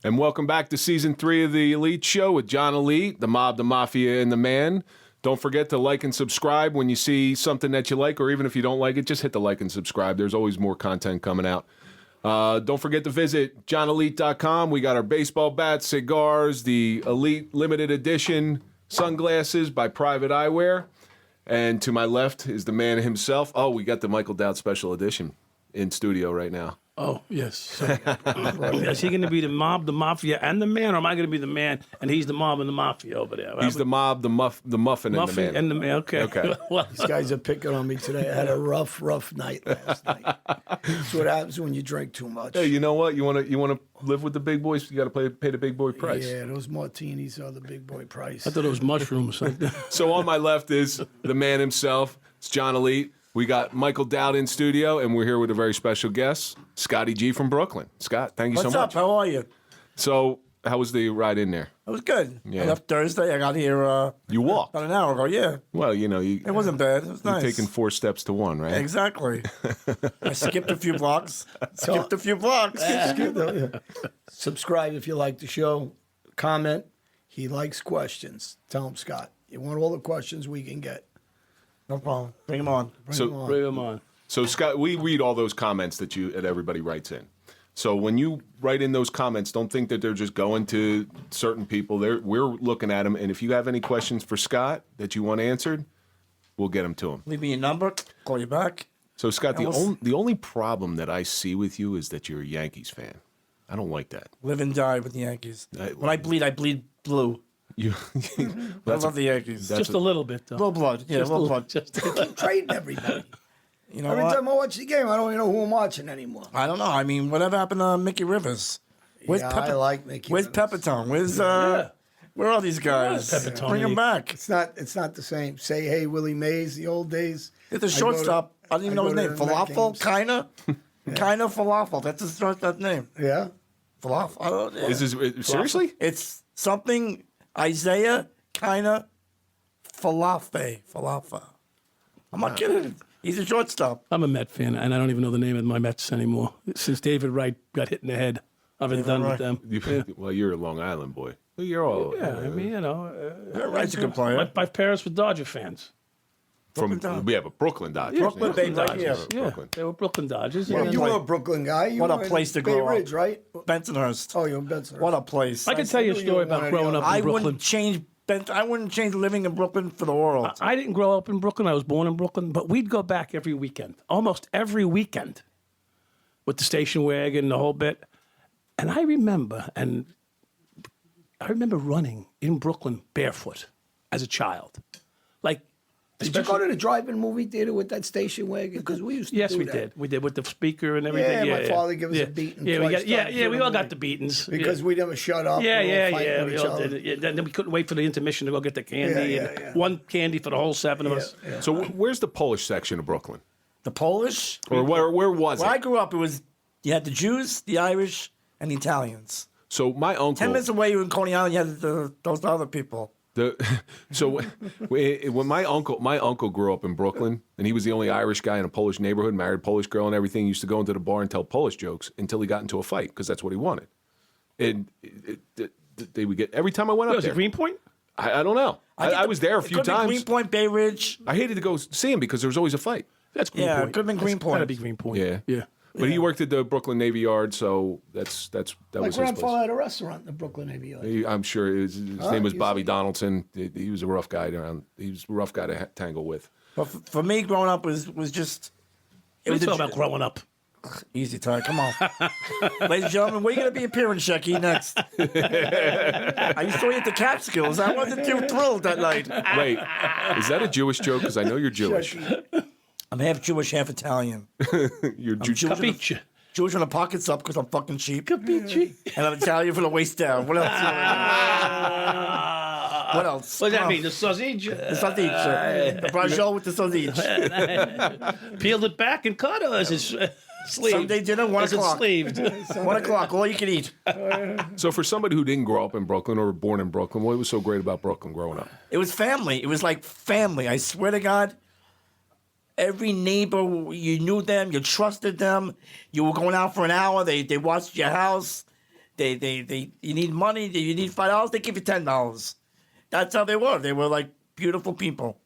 And welcome back to Season 3 of The Elite Show with John Elite, the Mob, the Mafia, and the Man. Don't forget to like and subscribe when you see something that you like, or even if you don't like it, just hit the like and subscribe. There's always more content coming out. Don't forget to visit johnelite.com. We got our baseball bats, cigars, the Elite Limited Edition sunglasses by Private Eyewear. And to my left is the man himself. Oh, we got the Michael Dowd Special Edition in studio right now. Oh, yes. So, is he going to be the Mob, the Mafia, and the Man, or am I going to be the Man and he's the Mob and the Mafia over there? He's the Mob, the Muffin, and the Man. And the Man, okay. Well, These guys are picking on me today. I had a rough night last night. That's what happens when you drink too much. Hey, you know what? You want to live with the big boys? You got to pay the big boy price. Yeah, those martinis are the big boy price. I thought it was mushrooms. So on my left is the man himself. It's John Elite. We got Michael Dowd in studio, and we're here with a very special guest, Scotty G from Brooklyn. Scott, thank you so much. What's up? How are you? So how was the ride in there? It was good. Yeah. I left Thursday. I got here You walked. about an hour ago. Yeah. Well, It wasn't bad. It was you're nice. taking 4 steps to 1, right? Exactly. I skipped a few blocks. Subscribe if you like the show. Comment. He likes questions. Tell him, Scott. You want all the questions we can get. No problem. Bring them on. Bring them on. So Scott, we read all those comments that everybody writes in. So when you write in those comments, don't think that they're just going to certain people. We're looking at them, and if you have any questions for Scott that you want answered, we'll get them to him. Leave me your number. Call you back. So Scott, the only problem that I see with you is that you're a Yankees fan. I don't like that. Live and die with the Yankees. When I bleed blue. You, I love the Yankees. Just a little bit, though. Little blood. Yeah, little blood. Keep trading everybody. You know Every what? time I watch the game, I don't even know who I'm watching anymore. I don't know. I mean, whatever happened to Mickey Rivers? I like Mickey Where's Rivers. Peppertone? Where are these guys? Peppertone. Bring them back. It's not the same. Say, hey, Willie Mays, the old days. It's a shortstop. I didn't even know his name. Falafel? Kinda? Kinda Falafel. That's his shortstop name. Yeah? Falafel. I don't know. Is this seriously? It's something Isaiah kinda Falafel. I'm not kidding. He's a shortstop. I'm a Met fan, and I don't even know the name of my Mets anymore. Since David Wright got hit in the head, I've been done with them. Well, you're a Long Island boy. Well, you're all. Yeah, I mean, Wright's a good player. My parents were Dodger fans. We have a Brooklyn Dodgers. Brooklyn, Yeah. baby, right Dodgers here. are Yeah, Brooklyn. they were Brooklyn Dodgers. Well, and you then- were a Brooklyn guy. You What a were in place to Bay grow up. Ridge, right? Bensonhurst. Oh, you're in Bensonhurst. What a place. I can tell you a knew you story were about one or the growing other. up in I Brooklyn. wouldn't change living in Brooklyn for the world. I didn't grow up in Brooklyn. I was born in Brooklyn, but we'd go back every weekend, almost every weekend, with the station wagon, the whole bit. And I remember running in Brooklyn barefoot as a child. Like, Did you go to the drive-in movie theater with that station wagon? Because we used to yes, do we that. did. We did with the speaker and everything. Yeah, my father gave us a beating Yeah, twice we all during the got the beatings Because we never shut up. Yeah, we were fighting yeah. with We each all other. did it. Yeah, then we couldn't wait for the intermission to go get the candy. Yeah. One candy for the whole 7 of us. Yeah. So where's the Polish section of Brooklyn? The Polish? Or where was Where I it? grew up, you had the Jews, the Irish, and the Italians. So my 10 uncle. minutes away, you were in Coney Island, you had those other people. When my uncle grew up in Brooklyn, and he was the only Irish guy in a Polish neighborhood, married a Polish girl and everything. He used to go into the bar and tell Polish jokes until he got into a fight because that's what he wanted. And they would get every time I went up Was there. it Greenpoint? I don't know. I was there a few times. Greenpoint, Bay Ridge. I hated to go see him because there was always a fight. That's Greenpoint. Yeah, it could have been Greenpoint. Gotta be Greenpoint. Yeah. Yeah. But he worked at the Brooklyn Navy Yard, so that My was his grandfather place. had a restaurant in the Brooklyn Navy Yard. I'm sure his name was You Bobby see? Donaldson. He was a rough guy He was a rough guy to tangle with. But for me, growing up was just... It What was are you talking about growing up? Easy, Ty. Come on. Ladies and gentlemen, where you going to be appearance, Shecky, next? I used to eat the Catskills. I wasn't too thrilled that night. Wait, is that a Jewish joke? Because I know you're Jewish. I'm half Jewish, half Italian. You're I'm Jewish, Capiche. Jewish when the pockets up because I'm fucking cheap. Capiche. And I'm Italian from the waist down. What else? What else? What does that Come mean? on. The sausage? The sausage. The braciole with the sausage. Peeled it back and cut, or is it sleeved? Sunday dinner, 1 Is it o'clock. sleeved? 1 o'clock, all you can eat. So for somebody who didn't grow up in Brooklyn or born in Brooklyn, what was so great about Brooklyn growing up? It was family. It was like family. I swear to God, every neighbor, you knew them, you trusted them. You were going out for an hour, they watched your house. You need money. You need $5. They give you $10. That's how they were. They were like beautiful people.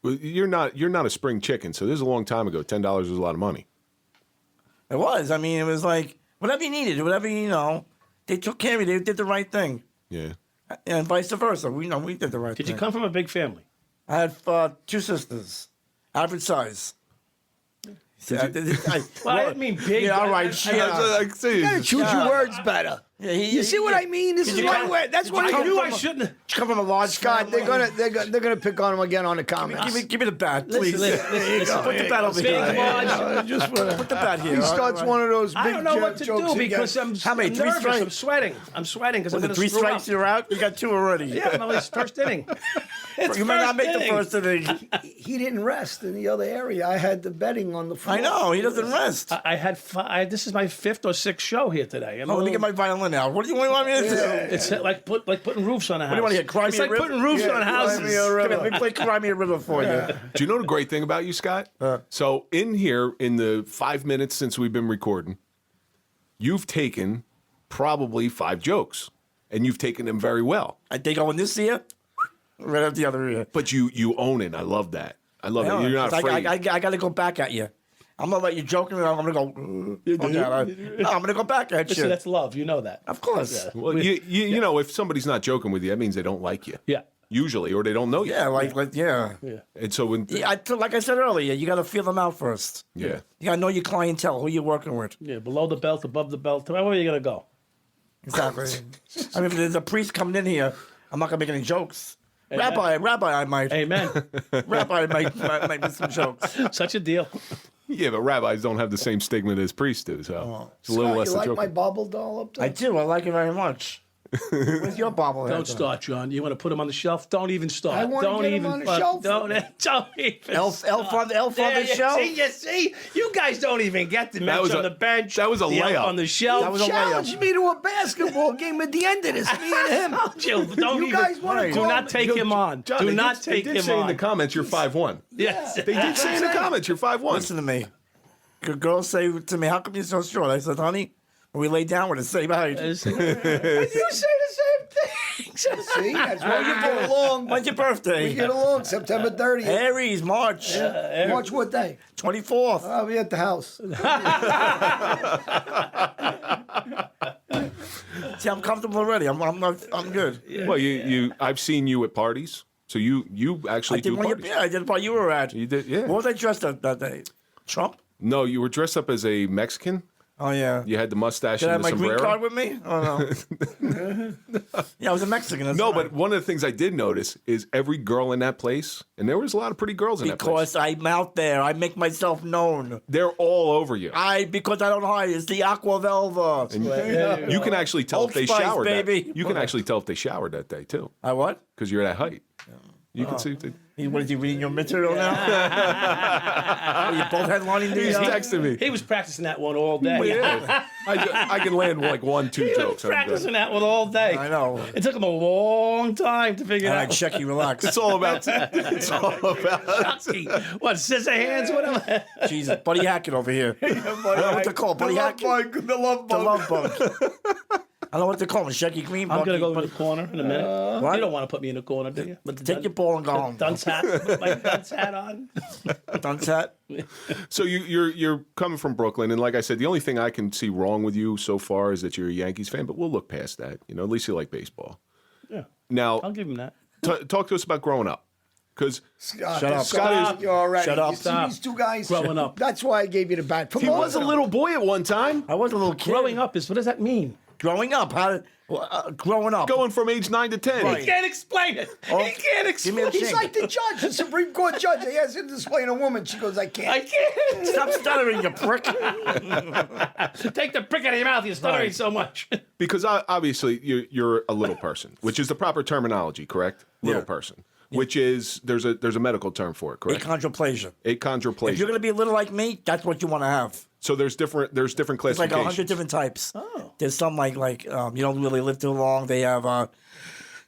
Well, you're not a spring chicken, so this is a long time ago. $10 was a lot of money. It was. I mean, it was like whatever you needed, whatever they took care of you. They did the right thing, Yeah. and vice versa. We did the right Did thing. you come from a big family? I had 2 sisters, average size. Well, I didn't mean big. Yeah, all right. I see. You gotta choose your words better. Yeah, You see what I mean? This is you my come- way. That's what I I knew do. I shouldn't have. Did you come from a large Scott, family? they're gonna pick on him again on the comments. Give me the bat, please. Listen, Put the bat over big, here. large. Put the bat here. He starts one of those big I don't know what to jokes do again. because I'm How many? 3 nervous. strikes? I'm sweating. I'm sweating because I'm The going to 3 screw strikes, up. you're out. You got 2 already. Yeah, no, it's first inning. It's You may not make the inning. first inning. He didn't rest in the other area. I had the betting on the floor. I know. He doesn't rest. I had 5. This is my 5th or 6th show here today. Oh, let me get my violin out. What do you want me to do? It's like putting roofs on a house. What do you want to hear? Cry It's Me a like River? putting roofs on houses. Cry Me a Come River. here, let me play Cry Me a River for you. Do you know the great thing about you, Scott? So in here, in the 5 minutes since we've been recording, you've taken probably 5 jokes, and you've taken them very well. I think going this ear, right up the other ear. But you own it. I love that. I love it. You're not afraid. I got to go back at you. I'm going to let you joke, and I'm going to go. No, I'm going to go back at Listen, you. that's love. You know that. Of course. Well, you know, if somebody's not joking with you, that means they don't like you. Yeah. Usually, or they don't know you. Yeah, yeah. And so when Like I said earlier, you got to feel them out first. yeah. You got to know your clientele, who you're working with. Yeah, below the belt, above the belt. Where are you going to go? Exactly. I mean, if there's a priest coming in here, I'm not going to make any jokes. Rabbi, I might. Amen. Rabbi might make some jokes. Such a deal. Yeah, but rabbis don't have the same stigma as priests do, so it's a little Scott, less you than like joking. my bobble doll up there? I do. I like it very much. Where's your bobblehead? Don't start, John. You want to put him on the shelf? Don't even start. I wanna don't get him even on the fuck- shelf. Don't even. Elf on There the you show. See, you see, you guys don't even get the That was match on a- the bench. that was a the elf layup. on the shelf. That was a Challenge me to a basketball game at the end of this, me and him. Jill, don't You even, guys wanna do call not me- take him on. John, do they not did, take they did him say on. in the comments you're 5'1". Yes. They did say in the comments you're 5'1". Listen to me. Good girls say to me, "How come you're so short?" I said, "Honey, when we lay down, we're the same height." And you say the same thing. See, that's why you get along. When's your birthday? We get along September 30th. Aries, March Watch what day? 24th. I'll be at the house. See, I'm comfortable already. I'm good. Well, I've seen you at parties, so you actually I did do one. parties. Yeah, I did a part you were at. You did, yeah. What was I dressed up that day? Trump? No, you were dressed up as a Mexican. Oh yeah. You had the mustache Did I and have the my green sombrero. card with me? Oh no. Yeah, I was a Mexican. That's No, right. but one of the things I did notice is every girl in that place, and there was a lot of pretty girls in that place. because I'm out there, I make myself known. They're all over you. Because I don't hide. It's the Aqua Velva. You can actually tell Old if they Spice, showered. baby. You can actually tell if they showered that day too, I what? because you're that height. You can see. If they, What is he reading your material now? Are you both headlining he's these? texting me. He was practicing that one all day. Yeah. I can land like 1-2 He was jokes. I'm good. practicing that one all day. I know. It took him a long time to figure All it right, out. Shecky, relax. It's all about. It's all about. What, scissor hands? Whatever. Jesus, Buddy Hackett over here. I don't know what to call Buddy Hackett. The love The love bug. I don't know what to call him. Shecky Green. I'm going to go Bucky, to the corner in a minute. What? You don't want to put me in the corner, do you? But Take your ball and go home. dunce hat. Put my dunce hat on. Dunce hat. So you're coming from Brooklyn, and like I said, the only thing I can see wrong with you so far is that you're a Yankees fan. But we'll look past that. You know, at least you like baseball. Yeah, Now, I'll give him that. talk to us about growing up, because Scott, Shut up. Scott, you're all right. Shut up. You see Stop. these two guys? Growing up. That's why I gave you the bat. he was a little boy at one time, I was a little kid. Growing up is, what does that mean? Growing up. Growing up. going from age 9 to 10. Right. He can't explain it. Oh, He can't give me a explain it. He's like the judge, the Supreme Court judge. He has him displaying a woman. She goes, I can't. I can't. Stop stuttering, you prick. Take the prick out of your mouth. You're stuttering so much. Because obviously you're a little person, which is the proper terminology, correct? Little Yeah. person, which is there's a medical term for it, correct? Achondroplasia. Achondroplasia. If you're going to be a little like me, that's what you want to have. So there's different It's like classifications. 100 different types. Oh. There's some like you don't really live too long. They have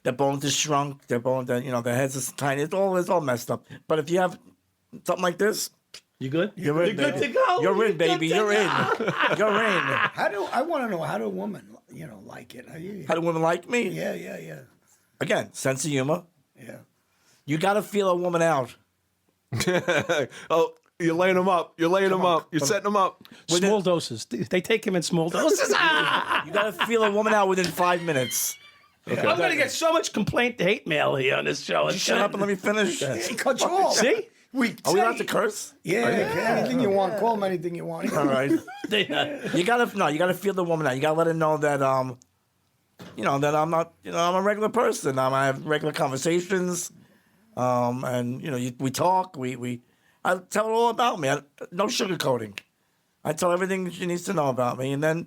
their bones are shrunk. Their heads are tiny. It's all messed up. But if you have something like this, You good? you're in. You're good baby. to go. You're in, baby. good to You're in. go. You're in. I want to know, how do women like it? How do women like me? Yeah. Again, sense of humor. Yeah. You got to feel a woman out. Oh, you're laying them up. You're laying them up. You're setting them up. Small doses. They take him in small doses. You got to feel a woman out within 5 minutes. I'm going to get so much complaint hate mail here on this show. You shut up and let me finish. He cut you off. See? Are we allowed to curse? Yeah, anything you want. Call him anything you want. All right. You gotta feel the woman out. You gotta let her know that that I'm not, I'm a regular person. I have regular conversations, and we talk. I tell her all about me. No sugarcoating. I tell her everything she needs to know about me, and then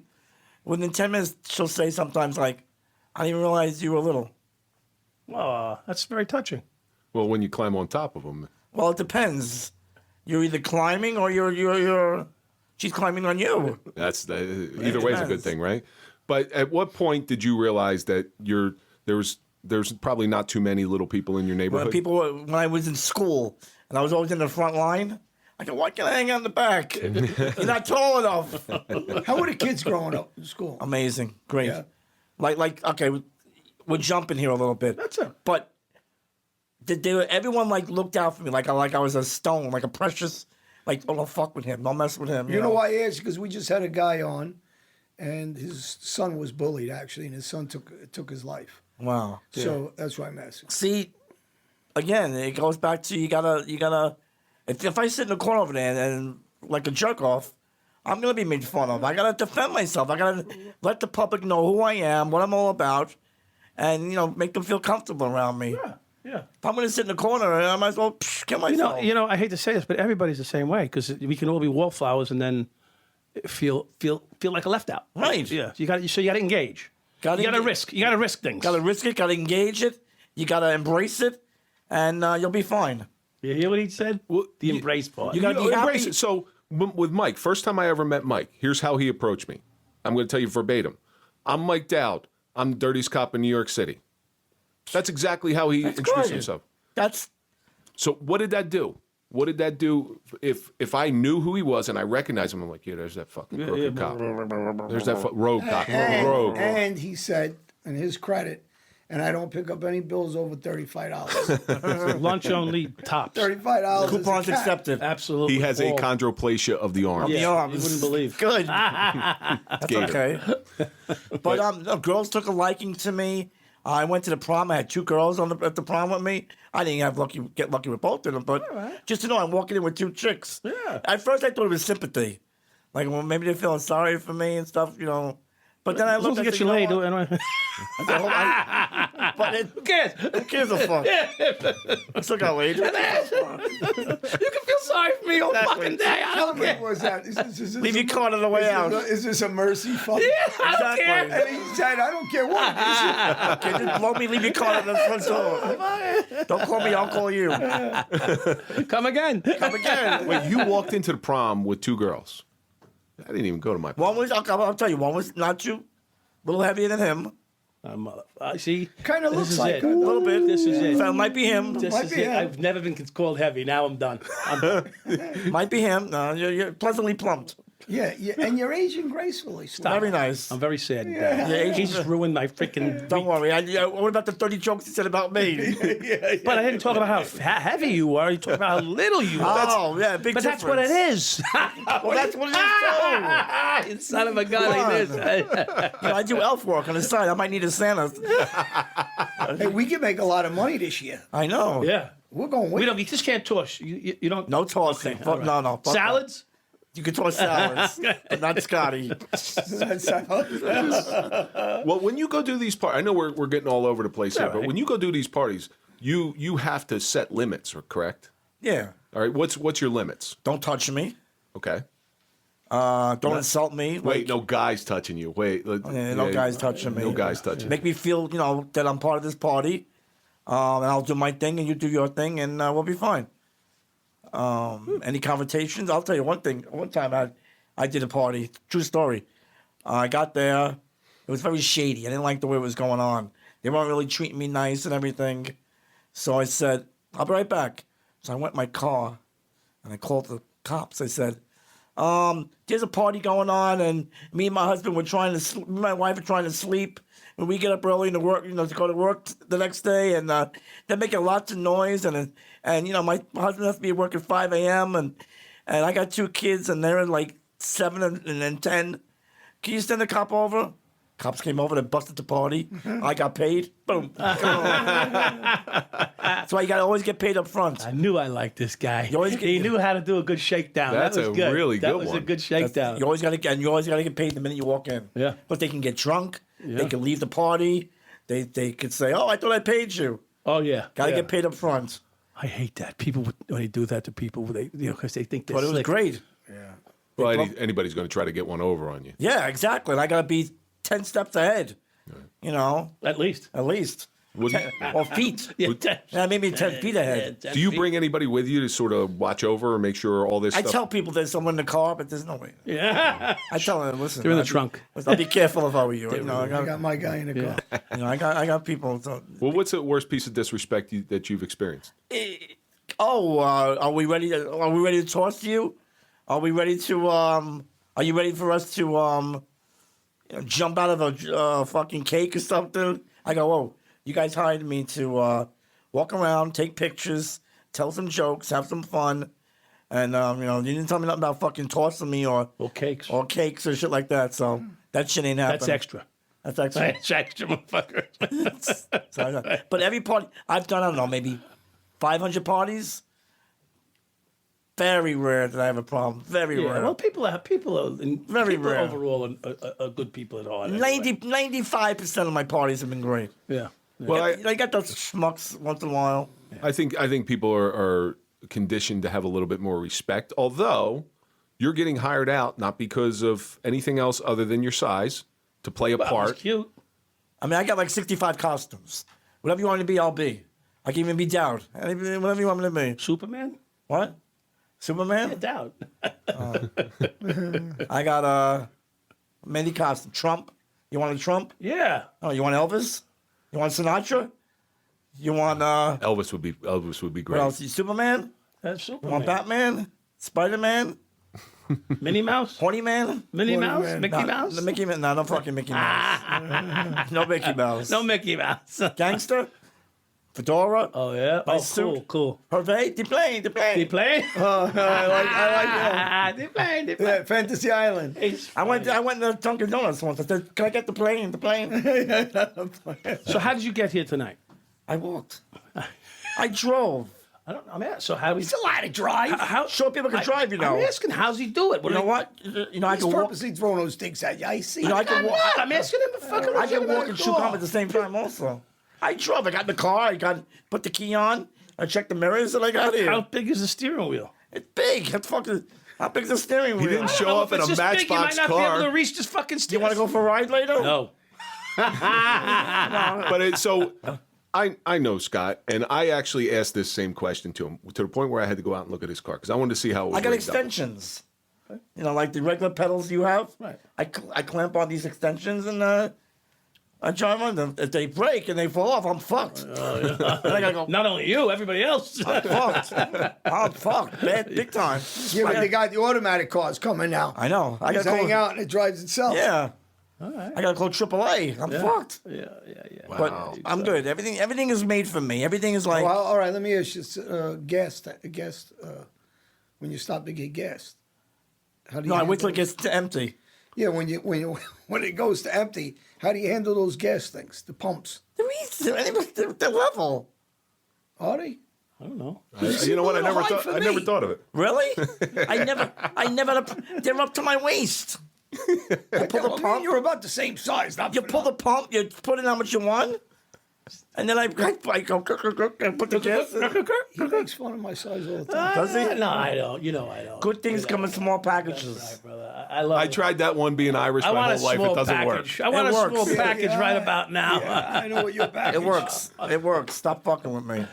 within 10 minutes she'll say sometimes like, "I didn't even realize you were little." Oh, that's very touching. Well, when you climb on top of them. Well, it depends. You're either climbing or she's climbing on you. Either way is a good thing, right? But at what point did you realize that there's probably not too many little people in your neighborhood? When I was in school and I was always in the front line, I go, why can't I hang out in the back? You're not tall enough. How were the kids growing up in school? Amazing, great. Yeah. Like okay, we're jumping here a little bit. That's it. But everyone looked out for me like I was a stone, like a precious. Like, oh, don't fuck with him. Don't mess with him. You know why I asked? Because we just had a guy on, and his son was bullied, actually, and his son took his life. Wow. So that's why I'm asking. See, again, it goes back to you gotta. If I sit in the corner over there and like a jerk off, I'm gonna be made fun of. I gotta defend myself. I gotta let the public know who I am, what I'm all about, and make them feel comfortable around me. Yeah. If I'm gonna sit in the corner, I might as well kill myself. I hate to say this, but everybody's the same way because we can all be wallflowers and then feel like a left out. Right. Yeah. You got to engage. You got to risk. You got to risk things. Got to risk it. Got to engage it. You got to embrace it, and you'll be fine. You hear what he said? The embrace part. You got to embrace it. So with Mike, first time I ever met Mike, here's how he approached me. I'm going to tell you verbatim. I'm Mike Dowd. I'm the dirtiest cop in New York City. That's exactly how he introduced himself. So what did that do? What did that do if I knew who he was and I recognized him? I'm like, yeah, there's that fucking crooked cop. There's that rogue cop. Rogue. And he said, in his credit, and I don't pick up any bills over $35. Lunch only tops. $35. Coupons accepted. Absolutely. He has achondroplasia of the arm. The arms. You wouldn't believe. Good. That's okay. But girls took a liking to me. I went to the prom. I had 2 girls at the prom with me. I didn't get lucky with both of them, but just to know I'm walking in with 2 chicks. Yeah. At first, I thought it was sympathy, like well, maybe they're feeling sorry for me and stuff, But then I As long looked as at you get you laid. but Who cares? who gives a fuck? I still got laid. You can feel sorry for me all fucking day. I don't care. What was that? Is this Leave your card on the way out. Is this a mercy fund? I don't care. And he said, I don't care what. Okay, just blow me, leave your card on the front door. Don't call me, I'll call you. Come again. Come again. Wait, you walked into the prom with 2 girls. I didn't even go to my prom. One was, I'll tell you, one was not you, a little heavier than him. See, Kind of looks like it. A little bit. This is it. So it might be him. This Might is be it. him. I've never been called heavy. Now I'm done. Might be him. No, you're pleasantly plumped. Yeah, and you're aging gracefully. Stop. Very nice. I'm very sad. Yeah. Yeah, He just ruined my freaking. Don't worry. What about the 30 jokes he said about me? But I didn't talk about how heavy you were. You talked about how little you were. Oh, yeah, big But difference. that's what it is. Well, that's what it is, too. You son of a gun, it is. I do elf work on the side. I might need a Santa. Hey, we can make a lot of money this year. I know. Yeah. We're going with We don't. You just can't toss. You don't. No tossing. Okay, all right. No. Fuck Salads. that. You can toss salads, but not Scotty. Well, when you go do these parties, I know we're getting all over the place here, but right. when you go do these parties, you have to set limits, correct? Yeah. All right, what's your limits? Don't touch me. Okay. Don't insult me. Wait, no guys touching you. Wait. No guys touching me. No guys touching you. Make me feel, that I'm part of this party. And I'll do my thing and you do your thing and we'll be fine. Any confrontations? I'll tell you one thing. One time I did a party. True story. I got there. It was very shady. I didn't like the way it was going on. They weren't really treating me nice and everything. So I said, I'll be right back. So I went in my car and I called the cops. I said, there's a party going on, and me and my husband were trying to sleep. Me and my wife are trying to sleep. When we get up early to work, to go to work the next day, and they're making lots of noise, and my husband has to be at work at 5 a.m. and I got 2 kids, and they're like 7 and 10. Can you send a cop over? Cops came over, they busted the party. I got paid. Boom. That's why you got to always get paid up front. I knew I liked this guy. He knew how to do a good shakedown. That's that was a good. really good That was a one. good shakedown. You always got to get paid the minute you walk in. Yeah. But they can get drunk. Yeah. They can leave the party. They could say, "Oh, I thought I paid you." Oh yeah. Got to yeah. get paid up front. I hate that. People when they do that to people, because they think they're But it was slick. great. Well, anybody's going to try to get one over on you. Yeah, exactly. And I got to be 10 steps ahead. At least. What do Or feet. Yeah, Yeah, maybe 10 feet ahead. do you bring anybody with you to sort of watch over or make sure all this I stuff? tell people there's someone in the car, but there's no way. Yeah. I tell them, listen. They're in the trunk. I'll be careful if I were you. I I got my guy in the car. I got people. Well, what's the worst piece of disrespect that you've experienced? Are we ready to toss you? Are we ready to? Are you ready for us to jump out of a fucking cake or something? I go, whoa! You guys hired me to walk around, take pictures, tell some jokes, have some fun, and you didn't tell me nothing about fucking tossing me or cakes. or shit like that. So that shit ain't happening. That's extra. That's extra. That's extra, motherfucker. But every party I've done, I don't know, maybe 500 parties. Very rare that I have a problem. Very Yeah, rare. well, people are Very people rare. overall are good people at heart. Anyway. 95% of my parties have been great. Yeah. Well, I got those schmucks once in a while. I think people are conditioned to have a little bit more respect. Although you're getting hired out not because of anything else other than your size to play a Well, part. it's cute. I mean, I got like 65 costumes. Whatever you want me to be, I'll be. I can even be Dowd. Whatever you want me to be. Superman? What? Superman? Yeah, Dowd. I got many costumes. Trump. You want a Trump? Yeah. Oh, you want Elvis? You want Sinatra? You want Elvis would be what great. else? Superman? That's You Superman. want Batman? Spider-Man? Minnie Mouse? Horny Man? Minnie Mouse? Man. Mickey No, Mouse? the Mickey Mouse. No, no fucking Mickey Mouse. No Mickey Mouse. No Mickey Mouse. Gangster? Fedora? Oh, yeah? My Oh, suit. cool. Hervé? They play. They play? I like that. They play. Yeah, Fantasy Island. I went to Dunkin' Donuts once. I said, can I get the plane? So how did you get here tonight? I walked. I drove. I don't know. I'm asking. So how It's a lot of drive. how Sure, people can drive, you know. I'm asking, how's he do it? You know what? You know, I He's can walk. purposely throwing those sticks at you. I see. You know, I can walk. I'm asking him to fucking. I can walk and chew gum at the same time also. I drove. I got in the car. Put the key on. I checked the mirrors and I got here. How big is the steering wheel? It's big. That's fucking. How big's the steering wheel? didn't show up in a Matchbox You might not be car. able to reach this fucking You steering. want to go for a ride later? No. But so I know Scott, and I actually asked this same question to him to the point where I had to go out and look at his car because I wanted to see how it was. I got rigged up. extensions. You know, like the regular pedals you have. Right. I clamp on these extensions and I drive on them. If they break and they fall off, I'm fucked. And I gotta go. Not only you, everybody else. I'm fucked. I'm fucked. Big time. Yeah, but they got the automatic cars coming now. I know. I Just gotta hang call. out and it drives itself. Yeah. All right. I gotta call AAA. I'm fucked. Yeah. But I'm good. Everything is made for me. Everything is like. Well, all right, let me ask you, gas, when you stop to get gas, how do you No, I wait till handle it gets to empty. Yeah, when it goes to empty, how do you handle those gas things, the pumps? They're level. Are they? I don't know. You know what? I a little never high thought. for I never me. thought of it. Really? I never. They're up to my waist. You pull the pump. You're about the same size. Not You pull the pump. You put in how much you want, and then I go and put the gas in. He makes fun of my size all the time. Does he? No, I don't. You know I don't. Good things come in small packages. Right, brother. I love I it. tried that one being Irish I my want a whole life. small It doesn't package. work. I want It a works. small Yeah, package right about now. I know what you're back. It works. It works. Stop fucking with me.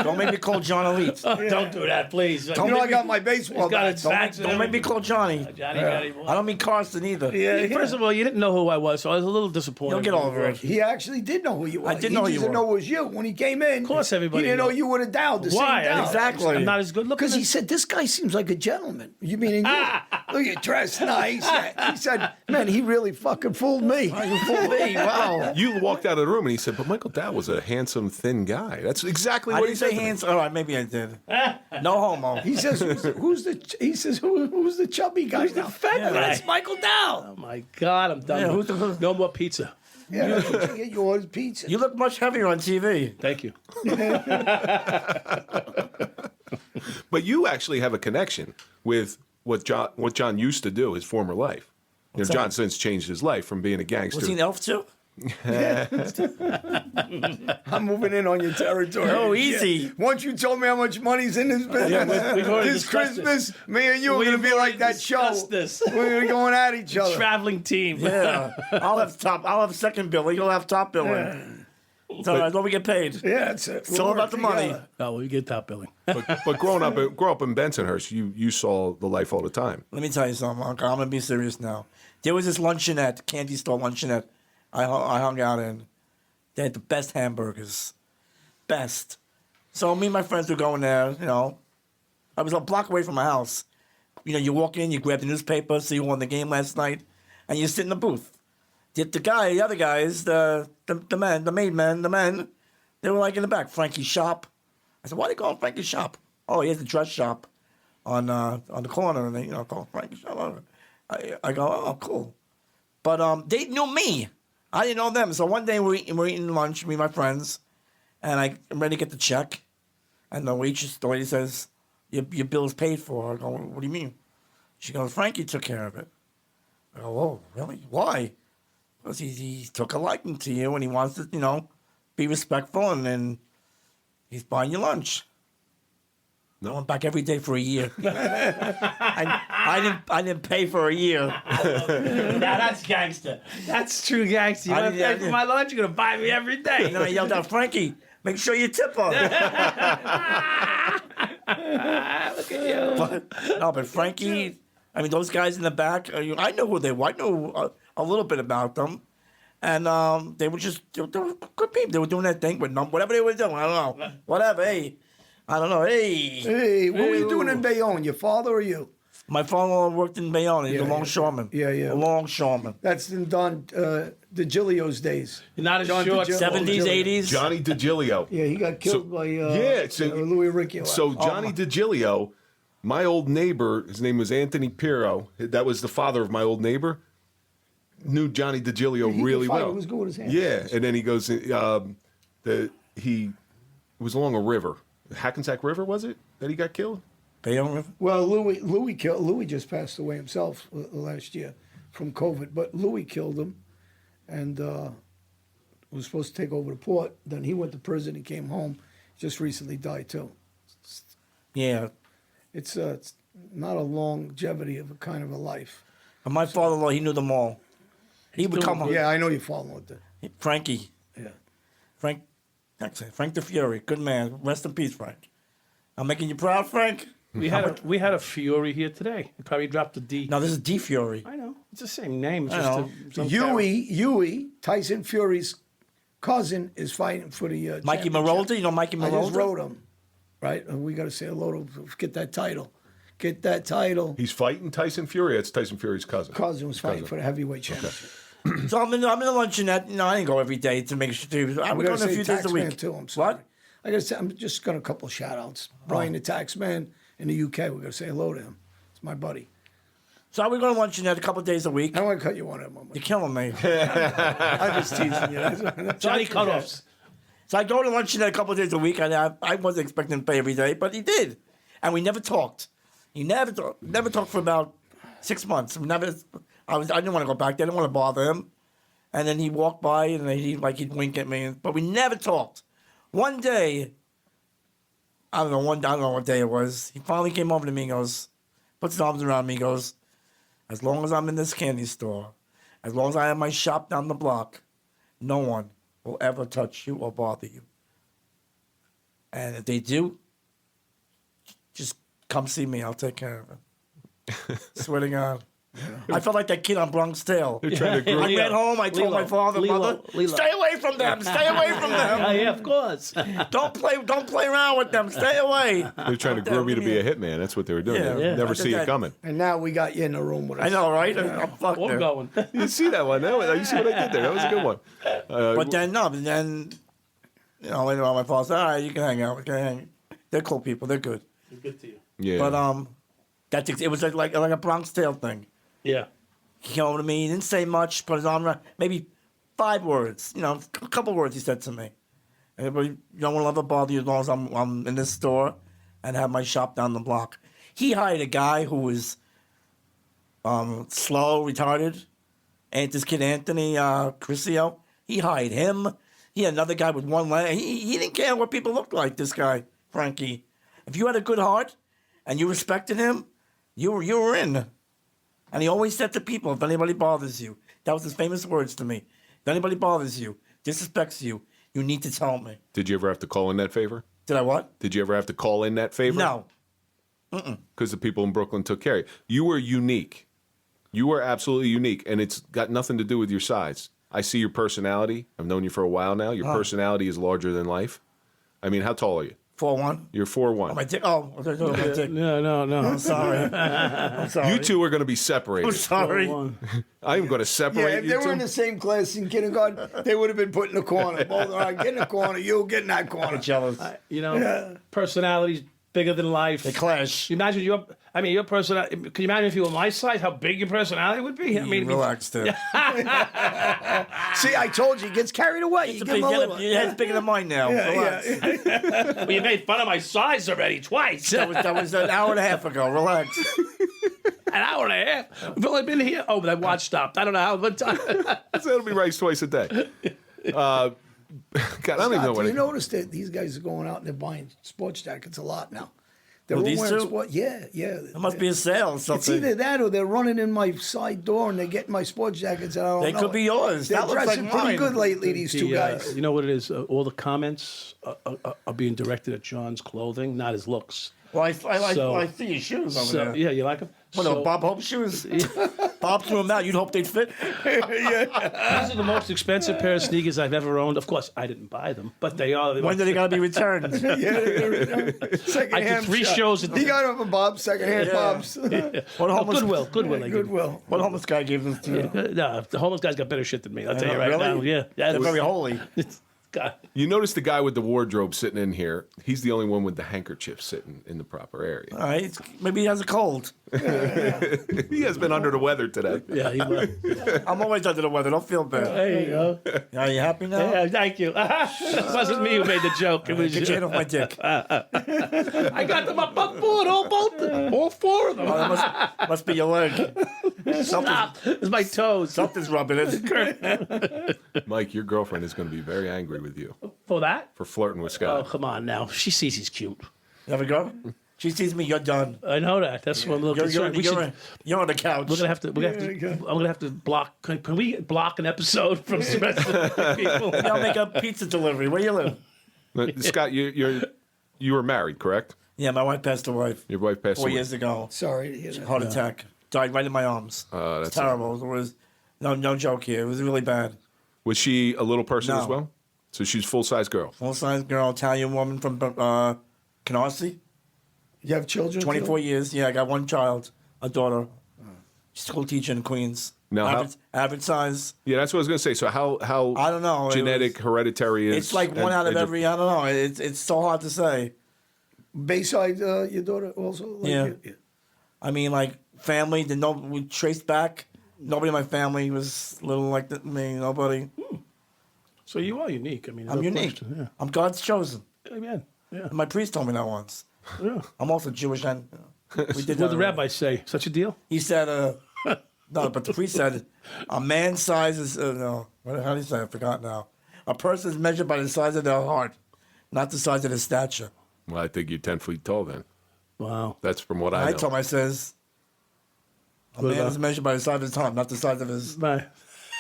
Don't make me call JOHNALITE. Don't do that, please. You know I got my baseball He's got bat. his facts. Don't make me call Johnny. Johnny got him. I don't mean Carson either. First of all, you didn't know who I was, so I was a little disappointed. You'll get over it. He actually did know who you were. I He didn't know who He you didn't were. know it was you. When he came in, Of course everybody he didn't know knows. you were the Dowd. The Why? same Dowd. Exactly. I'm not as good looking. Because he said, this guy seems like a gentleman. You mean, look, you're dressed nice. He said, man, he really fucking fooled me. You fooled me. Wow. You walked out of the room and he said, but Michael Dowd was a handsome, thin guy. That's exactly I what he didn't said. say to me. hands. All right, maybe I did. No homo. He says, who's the chubby guy? Who's the fat guy? That's Michael Dowd. Oh my God, I'm done. Yeah, who's No more pizza. Yeah, that's what you get. You ordered pizza. You look much heavier on TV. Thank you. But you actually have a connection with what John used to do, his former life. You know, that? John since changed his life from being a gangster. Was he an elf too? I'm moving in on your territory. Oh, easy. Once you told me how much money's in this business, we've already this discussed Christmas, me and you are going to We've be like already that show. discussed this. We're going to be going at each other. Traveling team. Yeah. I'll have second billing. You'll have top billing. It's all right. Don't we get paid? Yeah, that's it. It's all about the money. Oh, we get top billing. but grow up in Bensonhurst, you saw the life all the time. Let me tell you something, Uncle. I'm going to be serious now. There was this luncheonette, candy store luncheonette I hung out in. They had the best hamburgers. Best. So me and my friends were going there, you know. I was a block away from my house. You know, you walk in, you grab the newspaper, see who won the game last night, and you sit in the booth. The other guys, the men, they were like in the back. Frankie's shop. I said, why they call him Frankie's shop? Oh, he has a dress shop on the corner, and they, call it Frankie's shop. I go, oh, cool. But they knew me. I didn't know them. So one day we're eating lunch, me and my friends, and I'm ready to get the check. And the waitress, the lady says, your bill's paid for. I go, what do you mean? She goes, Frankie took care of it. I go, oh, really? Why? Because he took a liking to you and he wants to, be respectful, and then he's buying you lunch. I went back every day for a year. I didn't pay for a year. Now that's gangster. That's true gangster. You I want to didn't- pay for my lunch? You're going to buy me every day. And then I yelled out, Frankie, make sure you tip her. Look at you. But Frankie, I mean, those guys in the back, I know who they were. I know a little bit about them. And they were good people. They were doing that thing with whatever they were doing. I don't know. Whatever. Hey. I don't know. Hey, what were you doing in Bayonne? Your father or you? My father worked in Bayonne. He's a longshoreman. Yeah, yeah. A longshoreman. That's in Don DiGilio's days. Not as John short. DiGilio. 70s, 80s. Johnny DiGilio. Yeah, he got killed by so- Louis Riccio. So Johnny DiGilio, my old neighbor, his name was Anthony Pirro. That was the father of my old neighbor. Knew Johnny DiGilio really well. He was good with his hands. Yeah, and then he goes. He was along a river, Hackensack River, was it that he got killed? Bayonne River. Well, Louis just passed away himself last year from COVID, but Louis killed him, and was supposed to take over the port. Then he went to prison. He came home. Just recently died too. Yeah. It's not a longevity of a kind of a life. And my father-in-law, he knew them all. He would come home. Yeah, I know you're following with that. Frankie. Yeah. Frank the Fury. Good man. Rest in peace, Frank. I'm making you proud, Frank. We had a Fury here today. He probably dropped the D. No, this is D Fury. I know. It's the same name. It's I just know. some Huey, Tyson Fury's cousin, is fighting for the Mikey championship. Marolda. You know Mikey I just Marolda? wrote him, right? And we got to say hello to get that title. Get that title. He's fighting Tyson Fury. That's Tyson Fury's cousin. Cousin was fighting for the heavyweight championship. So I'm in the luncheonette. I didn't go every day to make sure. I'm We going got to a few say days a Taxman week. too. I'm sorry. What? I got to say, I'm just got a couple shout outs. Brian the Taxman in the UK. We got to say hello to him. It's my buddy. So we're going to luncheonette a couple days a week. I don't want to cut you on it, Mama. You're killing me. I'm just teasing you. Johnny Cutoffs. So I go to luncheonette a couple days a week, and I wasn't expecting to pay every day, but he did. And we never talked. He never talked for about 6 months. I didn't want to go back there. I didn't want to bother him. And then he walked by, and he'd wink at me, but we never talked. One day, I don't know what day it was. He finally came over to me and goes, puts his arms around me, and goes, as long as I'm in this candy store, as long as I have my shop down the block, no one will ever touch you or bother you. And if they do, just come see me. I'll take care of it. Swear to God. I felt like that kid on Bronx Tale. They're trying to groom I ran home. I told my father, mother, stay away from them. Stay away from them. Yeah, of course. Don't play around with them. Stay away. They're trying to groom you to be a hitman. That's what they were doing. Yeah. They Yeah. never I see did it that. coming. And now we got you in the room with us. I know, right? I'm fucked I'm there. going. You see that one? You see what I did there? That was a good one. But then, later on, my father said, all right, you can hang out. We can hang. They're cool people. They're good. Good to you. Yeah. But it was like a Bronx Tale thing. Yeah. He came over to me. He didn't say much. Put his arm around. Maybe 5 words. A couple words he said to me. Everybody, you don't want to let it bother you as long as I'm in this store and have my shop down the block. He hired a guy who was slow, retarded. And this kid, Anthony Crisio, he hired him. He had another guy with one leg. He didn't care what people looked like, this guy, Frankie. If you had a good heart and you respected him, you were in. And he always said to people, if anybody bothers you, that was his famous words to me. If anybody bothers you, disrespects you, you need to tell me. Did you ever have to call in that favor? Did I what? Did you ever have to call in that favor? No. Because the people in Brooklyn took care of you. You were unique. You were absolutely unique, and it's got nothing to do with your size. I see your personality. I've known you for a while now. Your personality is larger than life. I mean, how tall are you? 4'1". You're 4'1". My dick. Oh, my dick. No. I'm sorry. I'm sorry. You two are going to be I'm separated. sorry. I am going to Yeah, separate if you they were two. in the same class in kindergarten, they would have been put in the corner. Both, all right, get in the corner. You get in that corner. Jealous. Personality's bigger than life. They clash. You imagine your personality. Can you imagine if you were my size, how big your personality would be? I mean, Relax, dude. See, I told you, he gets carried away. You give him a little. Your head's bigger than mine now. Relax. well, you made fun of my size already twice. That was an hour and a half ago. Relax. An hour and a half. We've only been here. Oh, but that watch stopped. I don't know how much time. That'll be rice twice a day. God, I don't even know Do what you it notice that these guys are going out and they're buying sports jackets a lot now? They're Who, all these wearing two? sport. Yeah. It must be a sale or It's something. either that or they're running in my side door and they're getting my sports jackets and I don't They know. could be yours. They're That looks like dressing pretty mine. good lately, these two guys. You know what it is? All the comments are being directed at John's clothing, not his looks. Well, I So- see your shoes over So, there. yeah, you like them? What are Bob Hope shoes? Bob threw them out. You'd hope they'd fit. These are the most expensive pair of sneakers I've ever owned. Of course, I didn't buy them, but they are. When do they gotta be returned? Second I did 3 shows. He got them from Bob's, secondhand Bob's. What homeless, Goodwill. I give you. Goodwill. What homeless guy gave them to you? No, the homeless guy's got better shit than me. I'll tell you right Really? now. Yeah, They're very holy. God. You notice the guy with the wardrobe sitting in here. He's the only one with the handkerchief sitting in the proper area. All right. Maybe he has a cold. He has been under the weather today. Yeah, he was. I'm always under the weather. Don't feel bad. There you go. Are you happy now? Yeah, thank you. It wasn't me who made the joke. It was Get your hand off my dick. I got them up on board, all 4 of them. Oh, that must be your leg. Stop. It's my toes. Something's rubbing it. Mike, your girlfriend is going to be very angry with you For that? for flirting with Oh, Scott. come on now. She sees he's cute. You ever go? She sees me, you're done. I know that. That's what I'm a little concerned. You're on the couch. We're gonna have to. I'm gonna have to block. Can we block an episode from the rest of the people? I'll make a pizza delivery. Where you live? Scott, you were married, correct? Yeah, my wife passed away Your wife passed 4 away. years ago. Sorry to hear that. Heart attack. Died right in my arms. That's It's terrible. It was no joke here. It was really bad. Was she a little person No. as well? So she's full-size girl. Full-size girl, Italian woman from Canarsie. You have children? 24 years. Yeah, I got one child, a daughter. School teacher in Queens. Now, how- average size. Yeah, that's what I was going to say. So how I don't know. genetic, hereditary is? It's like one out of every. I don't know. It's so hard to say. Bayside, your daughter also? Like Yeah. you? I mean, like family. We traced back. Nobody in my family was little like me. Nobody. So you are unique. I mean, I'm no unique. question. Yeah. I'm God's chosen. Amen. Yeah. My priest told me that once. Yeah. I'm also Jewish, and we did What that. did the rabbi say? Such a deal? He said, no, but the priest said, a man's size is, no, how do you say it? I forgot now. A person is measured by the size of their heart, not the size of their stature. Well, I think you're 10 feet tall then. Wow. That's from what I I know. told him, I says, a What man about- is measured by the size of his heart, not the size of his. Bye.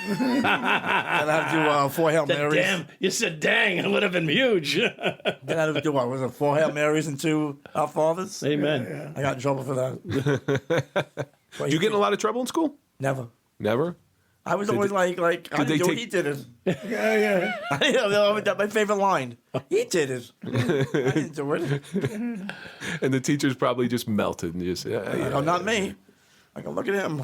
And I had to do 4 Hail Marys. Damn, you said dang, it would have been huge. Then I had to do what? Was it 4 Hail Marys and 2 Our Fathers? Amen. I got in trouble for that. Did you get in a lot of trouble in school? Never. Never? I was always like I they didn't do it. take- He did it. Yeah. I didn't know, that's my favorite line. He did it. I didn't do it. And the teachers probably just melted and just, No, not me. I go, look at him.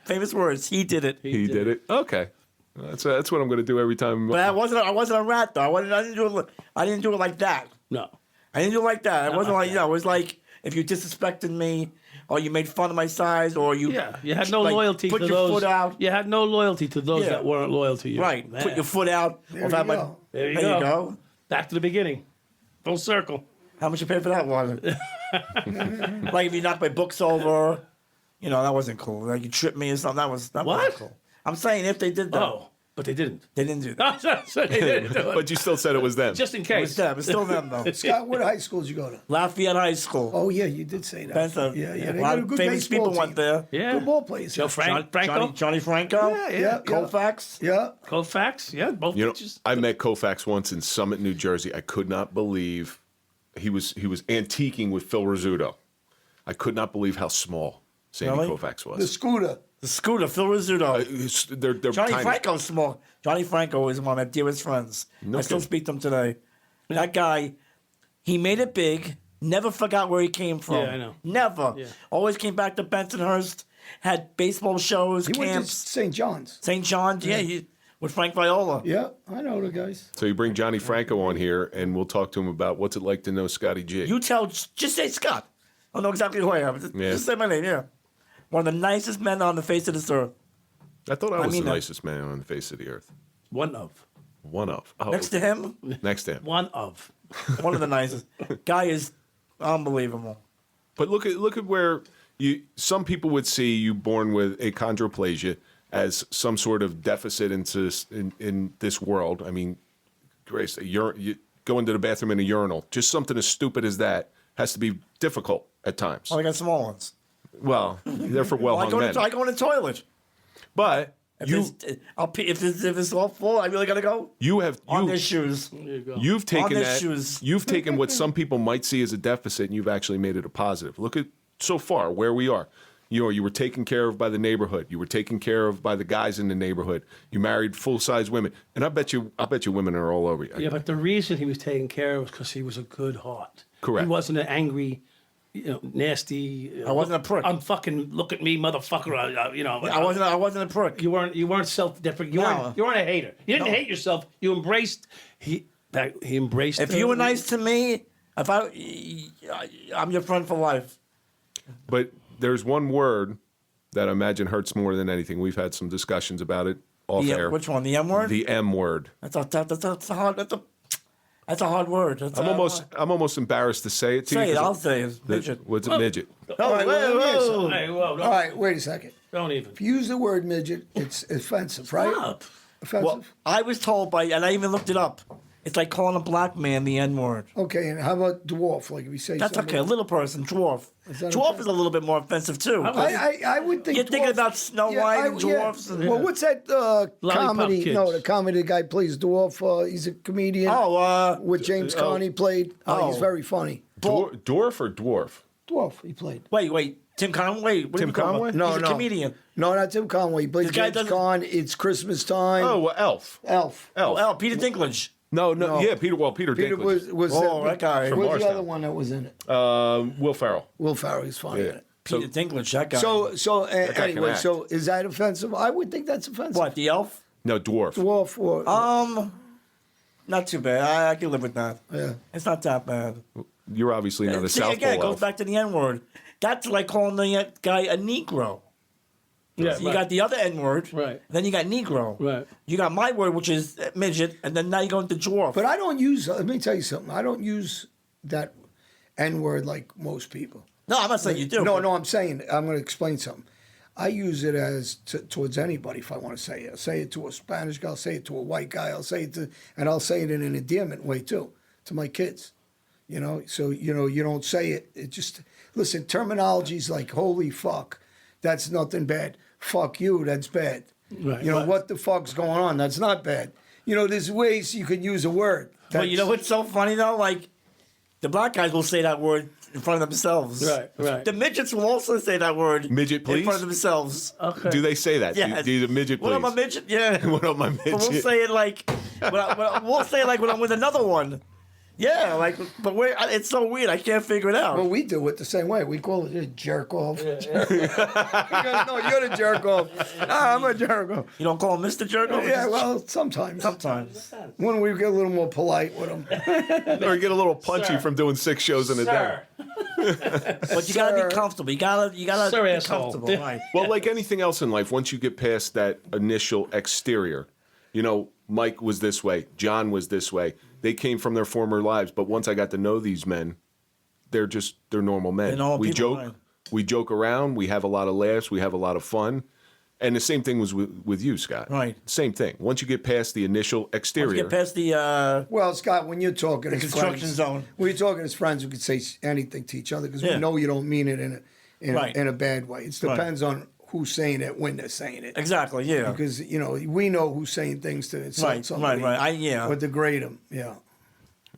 Famous words. He did it. he did it. Okay. That's what I'm going to do every time. But I wasn't a rat though. I didn't do it like that. No. I didn't do it like that. It wasn't like, like that. it was like if you disrespected me or you made fun of my size or you You had no like, loyalty put to your those. foot out. You had no loyalty to those Yeah. that weren't loyal to you. Right. Man. Put your foot out. There Or if you I had my- go. There you There you go. go. Back to the beginning. Full circle. How much you pay for that one? Like if you knocked my books over, that wasn't cool. Like you tripped me or something. That wasn't What? cool. I'm saying if they did that, Oh, but they didn't. they didn't do that. So they didn't do it. But you still said it was them. Just in It was case. them. It's still them though. Scott, what high school did you go to? Lafayette High School. Oh yeah, you did say that. Benson. Yeah. A They lot got a of good famous baseball people went team. there. Yeah. Good ball players. Joe Franco. Johnny Franco. Yeah. Colfax. Yeah. Colfax. Yeah, both You know, teachers. I met Koufax once in Summit, New Jersey. I could not believe he was antiquing with Phil Rizzuto. I could not believe how small Sandy Really? Koufax was. The scooter. The scooter, Phil Rizzuto. They're Johnny tiny. Franco's small. Johnny Franco is one of my dearest friends. No I still kidding. speak to him today. That guy, he made it big. Never forgot where he came from. Yeah, I know. Never. Yeah. Always came back to Bensonhurst. Had baseball shows, He went to camps. St. John's. St. John's. Yeah, with Frank Viola. Yeah, I know the guys. So you bring Johnny Franco on here, and we'll talk to him about what's it like to know Scotty G. You just say Scott. I don't know exactly who I am. Yeah. Just say my name. Yeah. One of the nicest men on the face of this earth. I thought I was mean the that. nicest man on the face of the earth. One of. One of. Oh, Next to him, next to him. One of. one of the nicest. Guy is unbelievable. But look at where some people would see you born with achondroplasia as some sort of deficit in this world. I mean, Grace, you go into the bathroom in a urinal, just something as stupid as that has to be difficult at times. Oh, I got small ones. Well, they're for I well-hung go, men. I go in the toilet. But I'll pee, if it's all full, I really gotta go. On their shoes. There you go. You've taken their that. shoes. You've taken what some people might see as a deficit, and you've actually made it a positive. Look at so far where we are. You were taken care of by the neighborhood. You were taken care of by the guys in the neighborhood. You married full-size women, and I bet you women are all over you. Yeah, but the reason he was taken care of was because he was a good heart. Correct. He wasn't an angry, nasty. I wasn't a prick. I'm fucking look at me, motherfucker. I wasn't a prick. You weren't self-deprecating. No. You weren't a hater. You didn't hate yourself. You embraced. He embraced. If you were nice to me, I'm your friend for life. But there's one word that I imagine hurts more than anything. We've had some discussions about it off air. Which one? The M word? The M word. That's a hard word. I'm almost embarrassed to say it to Say you. it. 'cause I'll say it. Midget. What's a midget? Oh, right, well, let me ask you. Hey, whoa, All right, wait a second. don't even. If you use the word midget, it's offensive, right? Stop. Offensive. Well, I was told and I even looked it up. It's like calling a black man the N word. Okay, and how about dwarf? Like if you say That's somebody- okay. A little person, dwarf. Is that Dwarf okay? is a little bit more offensive too. I would think You're thinking dwarf- about Snow White and dwarfs and- Well, what's that comedy? Kids. No, the comedy guy plays dwarf. He's a comedian. with James Coney played. He's very funny. Dwarf or dwarf? Dwarf, he played. Wait. Tim Conway? What are Tim we talking Conway? about? No, He's a no. comedian. No, not Tim Conway. He played This guy James doesn't- Conn. It's Christmas time. Oh, well, Elf. Elf. Oh, Peter Dinklage. No, No. yeah, Peter Peter Dinklage. was that guy. Who was the Morristown. other one that was in it? Will Ferrell. Will Ferrell. He's funny Yeah. in it. Peter Dinklage, that guy. So guy can anyway, act. so is that offensive? I would think that's offensive. what, the elf? No, dwarf. Dwarf or Not too bad. I can live with that. yeah. It's not that bad. You're obviously not a See, South again, it Pole goes elf. back to the N word. That's like calling the guy a Negro. Yeah, So you got the other N word. Right. Then you got Negro. Right. You got my word, which is midget, and then now you're going to dwarf. But I don't use. Let me tell you something. I don't use that N word like most people. no, I'm not saying you do. No, but- no. I'm saying I'm going to explain something. I use it as towards anybody if I want to say it. I'll say it to a Spanish guy. I'll say it to a white guy. I'll say it to, and I'll say it in an endearment way too to my kids. So you don't say it. It just listen. Terminology's like holy fuck. That's nothing bad. Fuck you. That's bad. Right. What the fuck's going on? That's not bad. There's ways you could use a word. But you know what's so funny though? Like the black guys will say that word in front of themselves. Right. The midgets will also say that word. Midget, In please? front of themselves. Okay. Do they say that? Yes. Do the midget, please? What up, my midget? Yeah. What up, my midget? But we'll say it like, we'll say it like when I'm with another one. Yeah, like, but it's so weird. I can't figure it out. Well, we do it the same way. We call it a jerk off. No, you're the jerk off. I'm a jerk off. You don't call him Mr. Jerko? Yeah, well, sometimes. Sometimes. When we get a little more polite with them. Or get a little punchy Sir. from doing 6 shows in a day. But you gotta Sir. be comfortable. You gotta Sir, be asshole. comfortable. Yeah. Right. Well, like anything else in life, once you get past that initial exterior, you know, Mike was this way, John was this way. They came from their former lives, but once I got to know these men, they're normal men. They're normal we people, joke, right. we joke around, we have a lot of laughs, we have a lot of fun. And the same thing was with you, Scott. Right. Same thing. Once you get past the initial exterior, Get past the Well, Scott, when you're talking as construction friends, zone. when you're talking as friends, we could say anything to each other because we Yeah. know you don't mean it Right. in a bad way. It depends on who's saying it when they're saying it. Exactly. Yeah. Because we know who's saying things to insult somebody Right. or degrade them. Yeah.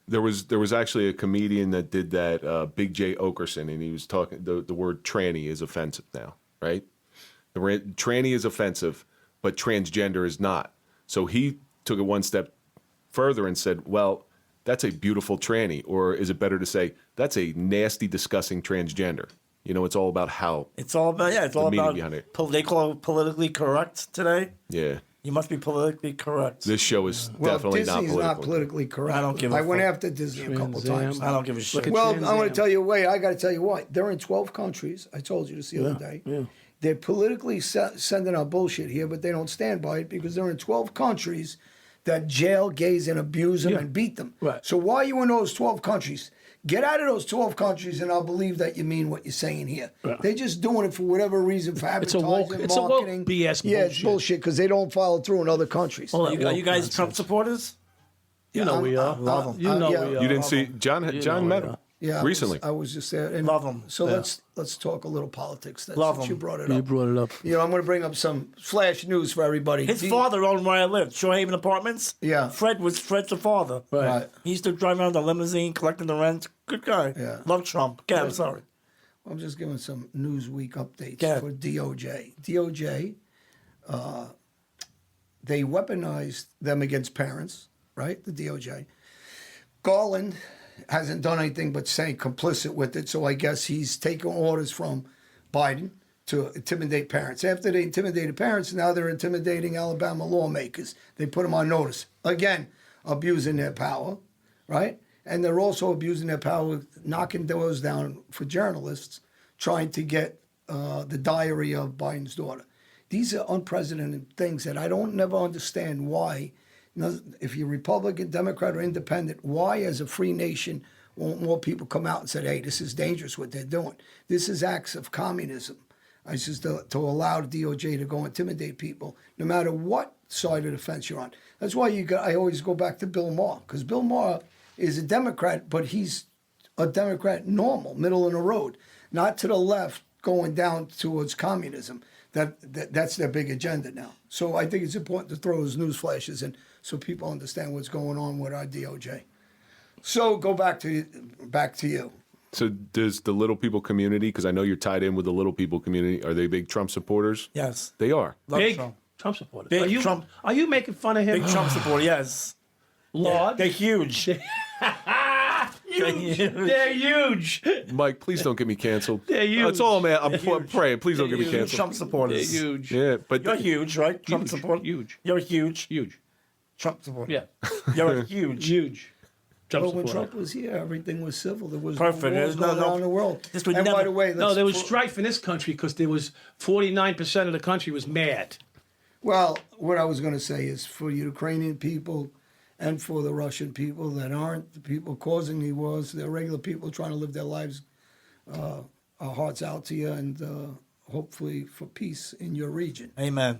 there was actually a comedian that did that, Big J Okerson, and he was talking. The word tranny is offensive now, right? Tranny is offensive, but transgender is not. So he took it one step further and said, well, that's a beautiful tranny, or is it better to say that's a nasty, disgusting transgender? You know, it's all about how. It's all about It's all meaning about. behind it. They call it politically correct today. Yeah, You must be politically correct. this show is Well, definitely not Disney's political. not politically correct. I don't give a I went fuck. after Disney a couple Trans Am. times. I don't give a shit. at Well, Trans I want Am. to tell you, I got to tell you what. They're in 12 countries. I told you this the other day. yeah. They're politically sending out bullshit here, but they don't stand by it because they're in 12 countries that jail gays and abuse them Yeah. and beat them. Right. So why are you in those 12 countries? Get out of those 12 countries, and I'll believe that you mean what you're saying here. Right. They're just doing it for whatever reason, for It's a advertising, woke- it's a woke marketing. BS Yeah, it's bullshit. bullshit because they don't follow through in other countries. All that Are you woke guys nonsense. Trump supporters? You know we are. love 'em. You know Yeah. we are. You didn't see John know met we him are. Yeah, recently. I was just there. And Love 'em. So Yeah. let's talk a little politics. Then, Love since 'em. you brought it You up. brought it up. You know, I'm going to bring up some flash news for everybody. His father owned where I lived, Shorehaven Apartments. Yeah. Fred's the father. Right. He used to drive around the limousine collecting the rent. Good guy. Yeah. Love Trump. Yeah, I'm sorry. I'm just giving some Newsweek updates Go ahead. for DOJ. DOJ, they weaponized them against parents, right? The DOJ. Garland hasn't done anything but saying complicit with it, so I guess he's taking orders from Biden to intimidate parents. After they intimidated parents, now they're intimidating Alabama lawmakers. They put them on notice. Again, abusing their power, right? And they're also abusing their power, knocking doors down for journalists, trying to get the diary of Biden's daughter. These are unprecedented things that I don't never understand why. If you're Republican, Democrat, or Independent, why, as a free nation, won't more people come out and say, "Hey, this is dangerous what they're doing. This is acts of communism." I says to allow the DOJ to go intimidate people, no matter what side of the fence you're on. That's why I always go back to Bill Maher, because Bill Maher is a Democrat, but he's a Democrat normal, middle of the road, not to the left going down towards communism. That's their big agenda now. So I think it's important to throw those news flashes in so people understand what's going on with our DOJ. So go back to you. So does the little people community, because I know you're tied in with the little people community, are they big Trump supporters? Yes. They are. Love Big Trump. Trump supporters. Big Are you making fun of him? Big Trump supporter, yes. Lord. They're huge. Huge. They're huge. Mike, please don't get me canceled. They're huge. That's all, man. I'm praying. Please don't get me Huge canceled. Trump They're supporters. huge. Yeah, but You're huge, right? Trump Huge, supporter. huge. You're huge. Huge. Trump supporter. Yeah. You're huge. Huge. Trump But when supporter. Trump was here, everything was civil. There was Perfect. no wars There's no- going no- on in the world. This would And by never- the way, No, there was let's- strife in this country because there was 49% of the country was mad. Well, what I was going to say is for the Ukrainian people and for the Russian people that aren't the people causing the wars, they're regular people trying to live their lives, our hearts out to you, and hopefully for peace in your region. Amen.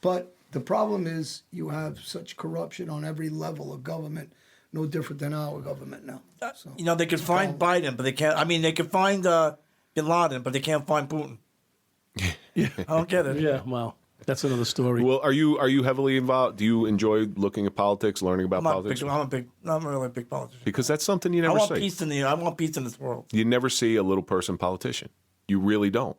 But the problem is you have such corruption on every level of government, no different than our government now. So, You know, they could find Biden, but they can't. I mean, they could find Bin Laden, but they can't find Putin. I don't get it. Yeah, well. That's another story. Well, are you heavily involved? Do you enjoy looking at politics, learning about politics? I'm really a big politician. Because that's something you I never want see. peace I want peace in this world. You never see a little person politician. You really don't.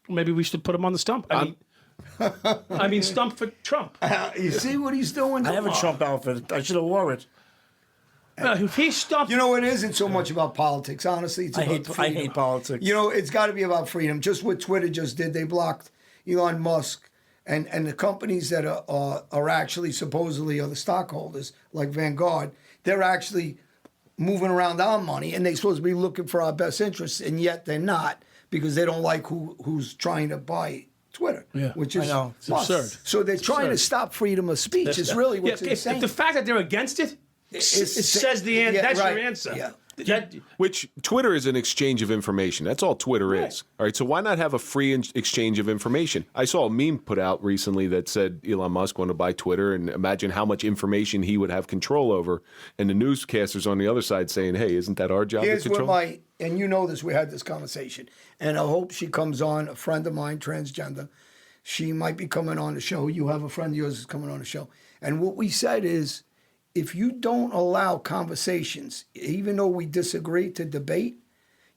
Maybe we should put him on the stump. I mean, stump for Trump. You see what he's doing? I have a Trump outfit. I should have wore it. If he stumped, You know, it isn't so much about politics, honestly. It's I about hate freedom. politics. You know, it's got to be about freedom. Just what Twitter just did, they blocked Elon Musk and the companies that are actually supposedly are the stockholders, like Vanguard. They're actually moving around our money, and they're supposed to be looking for our best interests, and yet they're not because they don't like who's trying to buy Twitter, Yeah. which is I know. It's Musk. absurd. So they're trying to absurd. stop freedom of speech. Is really what's insane. The fact that they're against it, it says yeah, that's right. your answer. Yeah. Which Twitter is an exchange of information. That's all Twitter is. All right, so why not have a free exchange of information? I saw a meme put out recently that said Elon Musk wanted to buy Twitter, and imagine how much information he would have control over. And the newscasters on the other side saying, "Hey, isn't that our job Here's to where control?" and you know this, we had this conversation, and I hope she comes on, a friend of mine, transgender. She might be coming on the show. You have a friend of yours who's coming on the show. And what we said is, if you don't allow conversations, even though we disagree, to debate,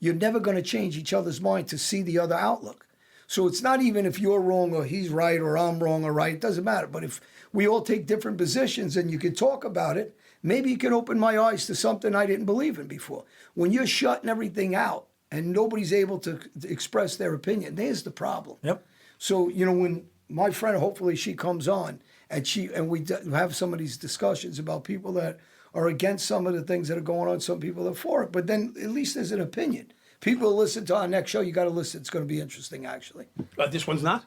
you're never going to change each other's mind to see the other outlook. So it's not even if you're wrong or he's right or I'm wrong or right. It doesn't matter. But if we all take different positions and you can talk about it, maybe you can open my eyes to something I didn't believe in before. When you're shutting everything out and nobody's able to express their opinion, there's the problem. Yep. So, you know, when my friend, hopefully she comes on, and we have some of these discussions about people that are against some of the things that are going on, some people are for it, but then at least there's an opinion. People listen to our next show. You got to listen. It's going to be interesting, actually. This one's not.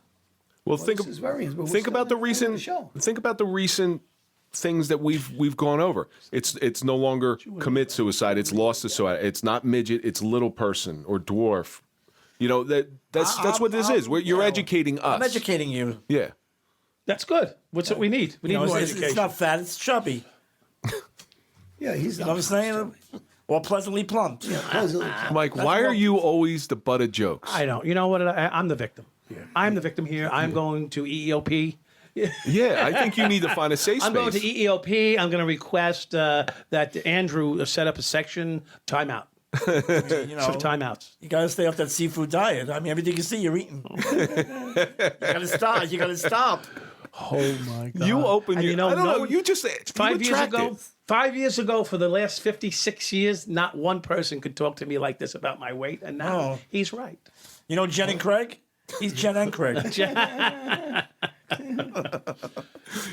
Well, This is very interesting. think about the recent things that we've gone over. It's no longer commit suicide. It's lost to suicide. It's not midget. It's little person or dwarf. You know that's what this is. You're educating us. I'm educating you. Yeah. That's good. What's what we need? We need more education. It's not fat. It's chubby. Yeah, he's You know what I'm saying? Or pleasantly plump. Mike, why are you always the butt of jokes? I don't. You know what? I'm the victim. I'm the victim here. I'm going to EEOP. Yeah, I think you need to find a safe space. I'm going to EEOP. I'm going to request that Andrew set up a section timeout. You know, Some timeouts. You gotta stay off that seafood diet. I mean, everything you see, you're eating. You gotta stop. You gotta stop. Oh my God! You open And your. you know, I don't no- know. You just 5 years ago. attractive. 5 years ago, for the last 56 years, not one person could talk to me like this about my weight, and now Oh. he's right. You know Jen and Craig? He's Jen and Craig.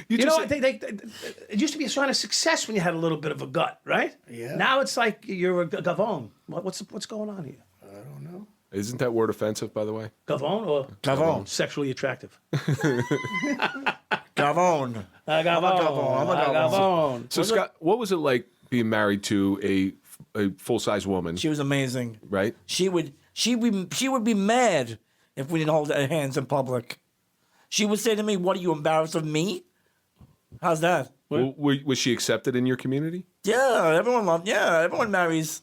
You know, it used to be a sign of success when you had a little bit of a gut, right? Yeah. Now it's like you're a gavone. What's going on here? I don't know. Isn't that word offensive, by the way? Gavone or Gavone. sexually attractive? Gavone. Gavone. I'm a Gavone. So, Scott, what was it like being married to a full size woman? She was amazing. Right? She would be mad if we didn't hold our hands in public. She would say to me, "What, are you embarrassed of me?" How's that? Was she accepted in your community? Yeah, everyone loved. Yeah, everyone marries.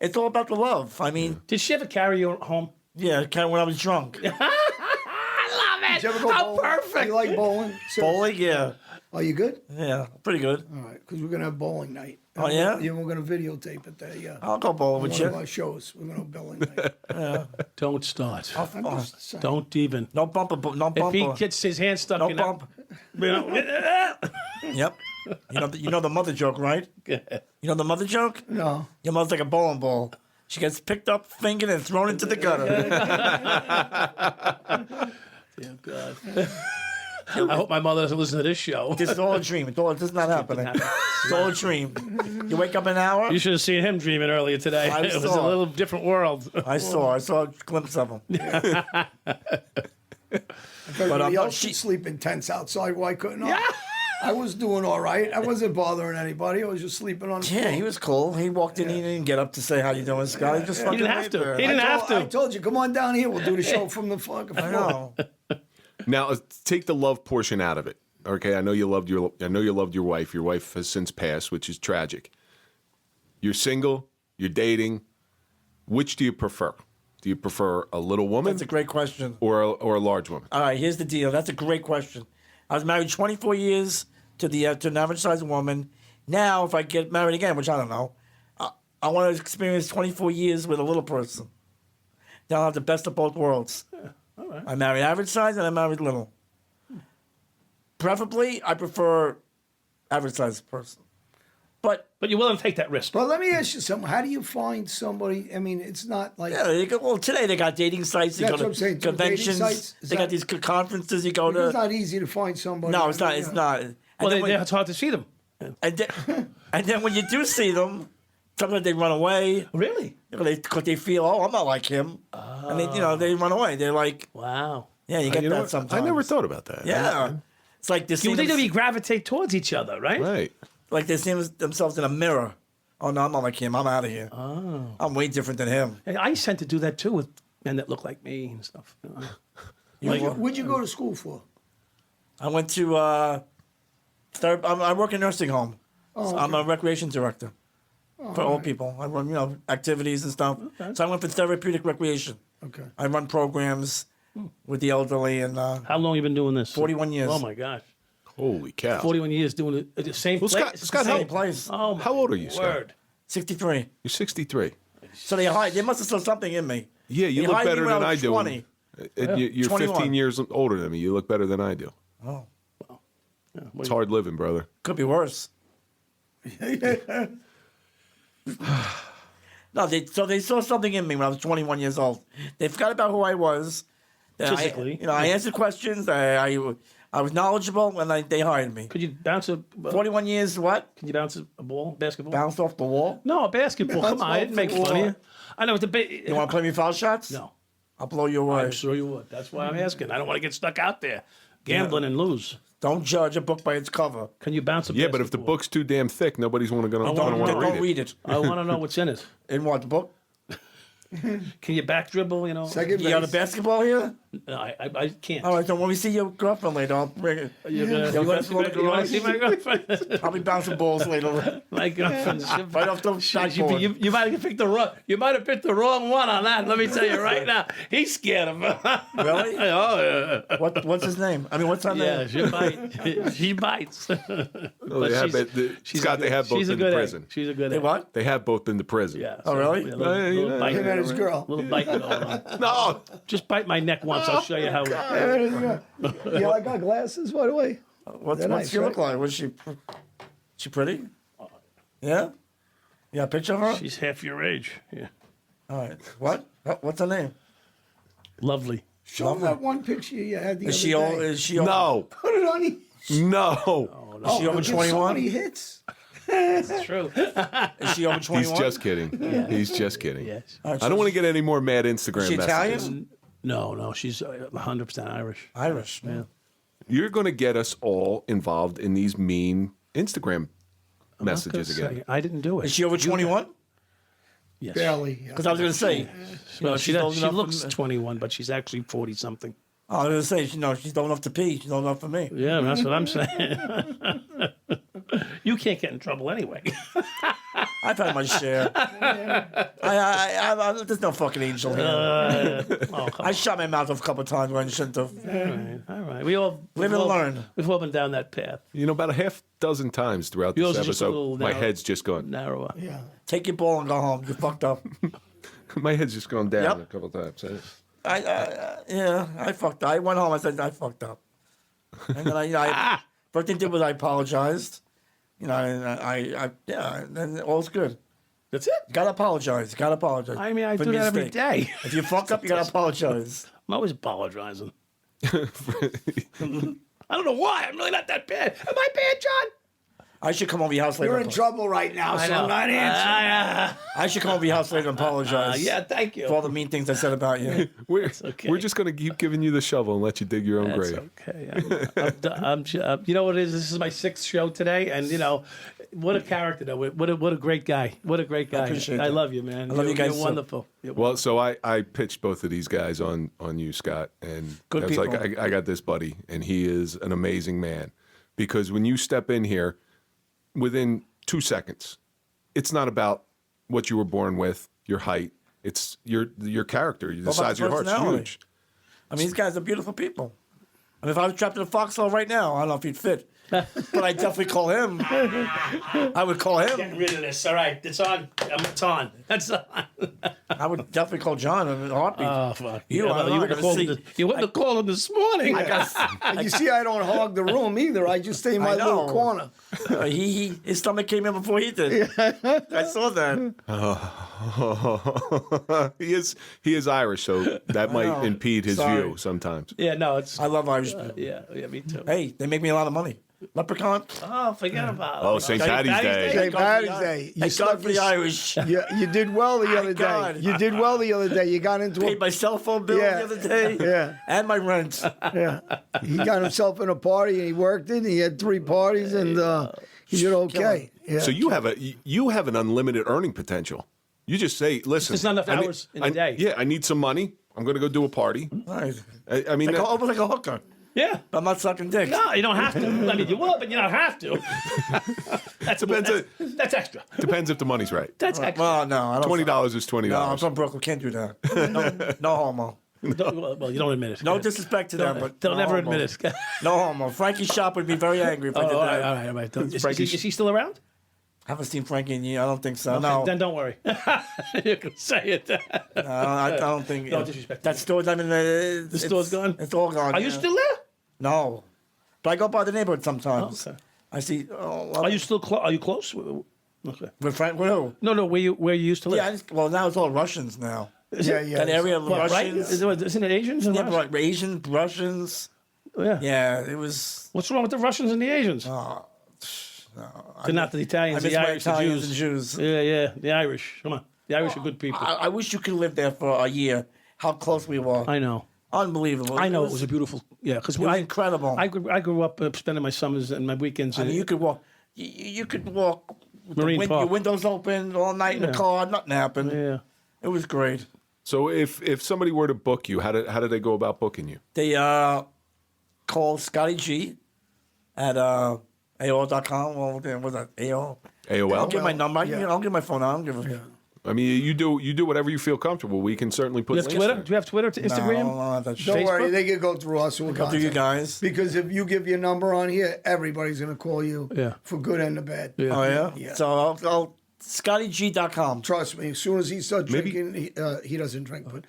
It's all about the love. I mean, Did she ever carry you home? yeah, kind of when I was drunk. I love it. Did you ever go How bowling? perfect. You like bowling? Bowling, yeah, Are you good? yeah, pretty good. All right, because we're going to have bowling night. Oh, yeah? Yeah, we're going to videotape it there, yeah. I'll go bowling with One of you. our shows. We're going to have bowling night. Don't start. I'm just saying. Don't even. No bumper, no If bumper. he gets his hand stuck No in bump. Yep. You know the mother joke, right? You know the mother joke? No. Your mother's like a bowling ball. She gets picked up, fingered, and thrown into the gutter. Oh, God. I hope my mother doesn't listen to this show. It's all a dream. It's does not happening. It's all a dream. You wake up an hour. You should have seen him dreaming earlier today. I It was saw. a little different world. I saw a glimpse of him. Everybody I'm else not- should sleep in tents outside. Why couldn't I? I was doing all right. I wasn't bothering anybody. I was just sleeping on the Yeah, floor. he was cool. He walked in. He didn't get up to say how you doing, Scott. He just fucking didn't have laid to. there. He didn't have to. I told you, come on down here. We'll do the show from the fucking floor. I know. Now, take the love portion out of it. Okay, I know you loved your wife. Your wife has since passed, which is tragic. You're single. You're dating. Which do you prefer? Do you prefer a little woman That's a great question. or a large woman? All right, here's the deal. That's a great question. I was married 24 years to an average sized woman. Now, if I get married again, which I don't know, I want to experience 24 years with a little person. Then I'll have the best of both worlds. Yeah, all right. I married average size and I married little. Preferably, I prefer average sized person. But But you're willing to take that risk. But let me ask you something. How do you find somebody? I mean, it's not like yeah, well, today they got dating sites. You That's go what I'm to saying, dating conventions. sites? Is They got that- these conferences you go it's to. not easy to find somebody. No, it's I not. mean, It's yeah. not. Well, And then when- it's hard to see them. and then when you do see them, sometimes they run away. Really? Because they feel, oh, I'm not like him. And they run away. They're like, Wow. yeah, you get You know that what? sometimes. I never thought about that. Yeah. It's like they see, You think them, we gravitate towards each other, right? Right. like they see themselves in a mirror. Oh, no, I'm not like him. I'm out of here. Oh. I'm way different than him. And I tend to do that too with men that look like me and stuff. What'd you go to school for? I went to, I work in a nursing home. Oh, So I'm a recreation director for old people. I run, activities and stuff. Okay. So I went for therapeutic recreation. Okay. I run programs with the elderly and How long you been doing this? 41 years. Oh my gosh. Holy cow. 41 years doing it at the same Well, place. Scott, same how, place. Oh, my how old are you, Scott? word. 63. You're 63. So they must have saw something in me. Yeah, you They look hired me better when than I was do. 20. You're 21. 15 years older than me. You look better than I do. Oh, It's hard living, brother. could be worse. No, they saw something in me when I was 21 years old. They forgot about who I was. That Physically. I answered questions. I was knowledgeable, and they hired me. Could you bounce a 41 years, what? Can you bounce a ball, basketball? Bounced off the wall? No, a basketball. Come on, I didn't make off the fun of wall. you. I know it's a You want to play me foul shots? No, I'll blow you away. I'm sure you would. That's why I'm asking. I don't want to get stuck out there gambling and lose. Don't judge a book by its cover. Can you bounce a Yeah, basketball? but if the book's too damn thick, nobody's going to don't want to Don't read read it. it. I want to know what's in it. In what, the book? Can you back dribble? You know, Second You got a base. basketball here? No, I can't. All right, so when we see your girlfriend later, I'll bring it. You're gonna, Yeah, you want to see, basketball my, to you wanna garage. see my girlfriend? I'll be bouncing balls later. My girlfriend. Right off the backboard. You might have picked the wrong. You might have picked the wrong one on that. Let me tell you right now. He's scared of her. Really? Oh yeah. What's his name? I mean, what's her Yeah, name? she bites. She bites. No, they have, Scott, they have both she's a in good the egg. prison. She's a good They egg. what? They have both been to prison. Yeah. Oh, really? A little, Yeah, little bite. Him and his girl. Little bite going on. No. Just bite my neck once. I'll show you how. Yeah, I got glasses, by the way. What's They're what's nice, she look right? like? Was she pretty? Yeah? You got a picture of her? She's half your age. Yeah. All right. What? What's her name? Lovely. Show them that one picture you had the Is other she old? day. Is she old? No. Put it on. No. Is she over There's so 21? many hits. It's true. Is she over 21? He's just kidding. He's just kidding. Yes. All right, I don't want to get any more mad Instagram Is she messages. Italian? No, she's 100% Irish. Irish. Yeah. You're going to get us all involved in these mean Instagram messages again. I didn't do it. Is she over 21? Yes. Barely. Yeah. Because I was going to say. Well, she old enough looks for- 21, but she's actually 40 something. I was going to say, she's old enough to pee. She's old enough for me. Yeah, that's what I'm saying. You can't get in trouble anyway. I've had my share. There's no fucking angel here. Oh, come I shot my mouth off a couple of times when I shouldn't have. on. All right. We all Live and learn. We've all been down that path. You know, about a half dozen times throughout Yours this is just a little episode, my narrow- head's just gone. Narrower. Yeah. Take your ball and go home. You fucked up. My head's just gone down Yep. a couple times. I fucked up. I went home. I said I fucked up. And then first thing I did was I apologized. And then all's good. That's it. You gotta apologize. You gotta apologize. I mean, I for do the that every mistake. day. If you fuck up, you gotta apologize. I'm always apologizing. I don't know why. I'm really not that bad. Am I bad, John? I should come over to your house later. You're and in trouble right now, so know. I'm not answering. I should come over to your house later and apologize. Yeah, thank you. For all the mean things I said about you. We're okay. just going to keep giving you the shovel and let you dig your own That's grave. okay. You know what it is? This is my 6th show today, and what a character though. What a great guy. What a great guy. appreciate I that. love you, man. I love you guys You're too. wonderful. Well, so I pitched both of these guys on you, Scott, and Good I was like, people. I got this buddy, and he is an amazing man. Because when you step in here, within 2 seconds, it's not about what you were born with, your height, It's your character, the What about size of the your heart's personality? huge. I mean, these guys are beautiful people. I mean, if I was trapped in a foxhole right now, I don't know if he'd fit. But I definitely call him. I would call him. Getting rid of this. All right, it's on. It's on. That's on. I would definitely call John in a heartbeat. Oh, fuck. You, I don't know, I gotta see. You wouldn't have called him this morning. And you see, I don't hog the room either. I just stay in my little know. corner. His stomach came in before he did. I saw that. He is Irish, so that might know. impede his Sorry. view sometimes. Yeah, no, it's. I love Irish people. Yeah, me too. Hey, they make me a lot of money. Leprechaun. Oh, forget about it. Oh, St. Patty's Day. St. Patty's Day. Thank God for the Irish. You did well the other day. God. You did well the other day. You got into Paid my cell phone bill Yeah. the other day. Yeah. And my rent. Yeah. He got himself in a party and he worked it. And he had 3 parties and he did okay. Yeah. So you have an unlimited earning potential. You just say, listen, There's not enough hours in the day. Yeah, I need some money. I'm going to go do a party. Right. I mean, Almost like a hooker. Yeah. I'm not sucking dick. No, you don't have to. I mean, you will, but you don't have to. That's extra. depends if the money's right. That's extra. Well, no, I don't. $20 is $20. No, I'm from Brooklyn. Can't do that. No homo. Well, you don't admit it. No disrespect to them, but They'll no never homo. admit it. No homo. Frankie Shop would be very angry if I did All that. right, all right. Don't- Is Frankie- he still around? Haven't seen Frankie in years. I don't think so. Okay, No, then don't worry. You can say it. I don't think. No disrespect. That store's. I mean, the store's gone? It's all gone. Are you yeah. still there? No, but I go by the neighborhood sometimes. Okay. I see. Are you still close? Are you close? Okay. with Frank? With who? No. Where you used to live? Yeah. Well, now it's all Russians now. yeah. That area of What, right? Russians. Isn't it Asians? And Yeah, Russians? right. Asians, Russians. Yeah. Yeah, it was. What's wrong with the Russians and the Asians? They're not the I Italians, miss the my Irish, the Italians Jews. and Jews. Yeah. The Irish. Come on. The Irish are good people. I wish you could live there for a year. How close we were. I know. Unbelievable. I know it was a beautiful. Yeah, because was incredible. I grew up spending my summers and my weekends. I mean, you could walk. You could walk. With Marine your Park. windows open all night in the car. Nothing happened. Yeah. It was great. So if somebody were to book you, how do they go about booking you? They called Scotty G at AOL.com. Well, what's that? AOL. AOL? I'll give my number. Yeah. I'll give my phone. I don't give a. I mean, you do whatever you feel comfortable. We can certainly put You have links Twitter? there. Do you have Twitter, Instagram? No, that's Don't Facebook? worry, they can go through us. We'll Go through you guys. Because if you give your number on here, everybody's going to call you Yeah. for good and the bad. Yeah. Oh yeah. Yeah. So I'll ScottyG.com. Trust me, as soon as he starts Maybe- drinking, he doesn't drink, but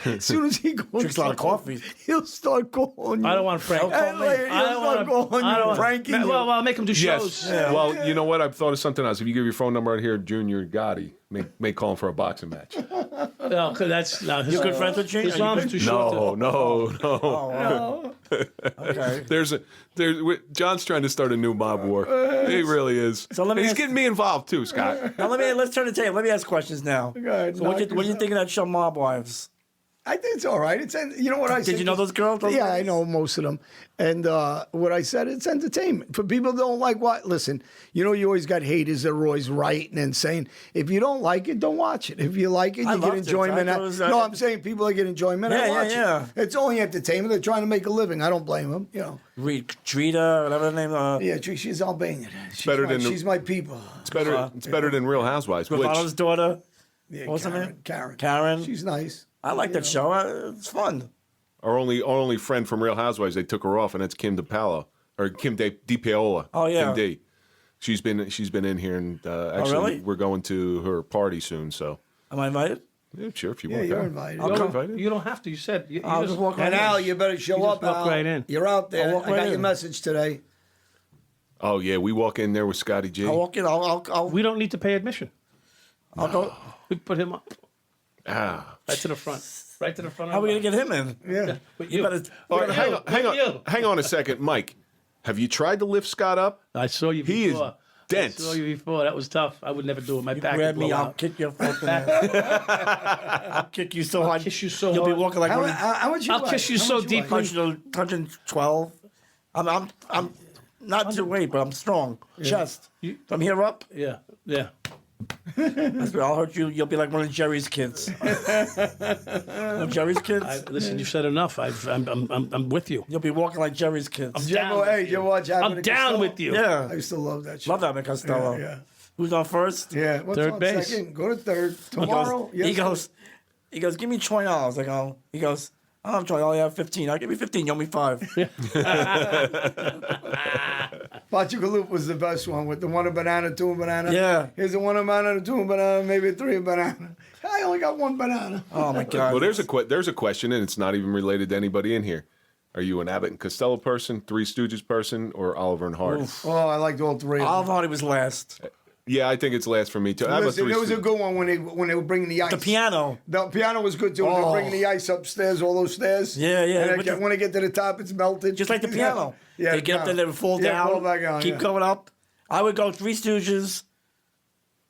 as soon as he goes, Drinks a lot of coffee. he'll start calling you. I don't want Frank. And later, he'll start calling you, pranking you. Well, I'll make him do shows. Yes. Well, you know what? I've thought of something else. If you give your phone number out here, Junior Gotti may call him for a boxing match. No, because that's no. You good friends with G? His Are you arm's good? too short. No. Okay. There's John's trying to start a new mob war. He really is. So let me He's ask- getting me involved too, Scott. Now let's turn the table. Let me ask questions now. ahead, So what knock do you think of that show, Mob Wives? I think it's all right. It's you know what I said. Did you know those girls? Those Yeah, I ladies? know most of them. And what I said, it's entertainment. For people that don't like what, listen, you know, you always got haters that are always writing and saying, if you don't like it, don't watch it. If you like it, I you get loved it. enjoyment. I out thought it was, no, I'm saying people that get enjoyment. Yeah, I yeah, watch yeah. it. It's only entertainment. They're trying to make a living. I don't blame them. You know. Drita, whatever the name. Yeah, she's Albanian. She's my people. It's better than Real Housewives. Which, Gravado's daughter. Yeah, What's her name? Karen. Karen. She's nice. I like that show. It's fun. our only friend from Real Housewives, they took her off, and that's Kim DiPaolo or Kim DiPaola. Oh, yeah. Kim D. She's been in here, and actually really? we're going to her party soon. So Am I invited? yeah, sure, if you Yeah, want. you're to. invited. You're invited. You don't have to. You said. You I'll just just walk And right Al, in. you better show You up, just walk Al. right in. You're out there. I'll walk I right got your in. message today. Oh yeah, we walk in there with Scotty G. I'll walk in. I'll We don't need to pay admission. go. We put him up Ah. right to the front. Right to the front. How are we gonna get him in? Yeah. You better. All right, hang you. on a second, Mike. Have you tried to lift Scott up? I saw you He is before. dense. I saw you before. That was tough. I would never do it. My back Grab would blow me. I'll out. kick your fucking ass. I'll kick you so hard. kiss you so You'll be hard. walking like How, one of how much you I'll weigh? kiss you How so much you weigh? deeply. 112. I'm not too weight, but I'm strong. Chest. From here up, Yeah. that's where I'll hurt you. You'll be like one of Jerry's kids. Jerry's kids. Listen, you said enough. I'm with you. You'll be walking like Jerry's kids. Did you ever, hey, did you watch Abbott I'm and down Costello? with you. Yeah. I used to love that show. Love that, Costello. Yeah. Who's on first? Yeah, what's Third on base. second? Go to third. Tomorrow? He goes, give me $20. I go, he goes, I don't have $20. I have 15. I'll give me 15. You owe me 5. Pachacaloop was the best one with the one a banana, two a banana. Yeah. Here's a one a banana, two a banana, maybe three a banana. I only got one banana. Oh my God. Well, there's a question, and it's not even related to anybody in here. Are you an Abbott and Costello person, Three Stooges person, or Oliver and Hardy? Oh, I liked all three. Oliver Hardy was last. Yeah, I think it's last for me too. I have a Listen, Three there was a Stooges. good one when they were bringing the ice. The piano. The piano was good too. They were bringing the ice upstairs, all those stairs. Yeah, yeah. And With the- when they get to the top, it's melted. Just like the piano. Yeah, They get up there, they would fall down, fall back on, keep yeah. going up. I would go Three Stooges.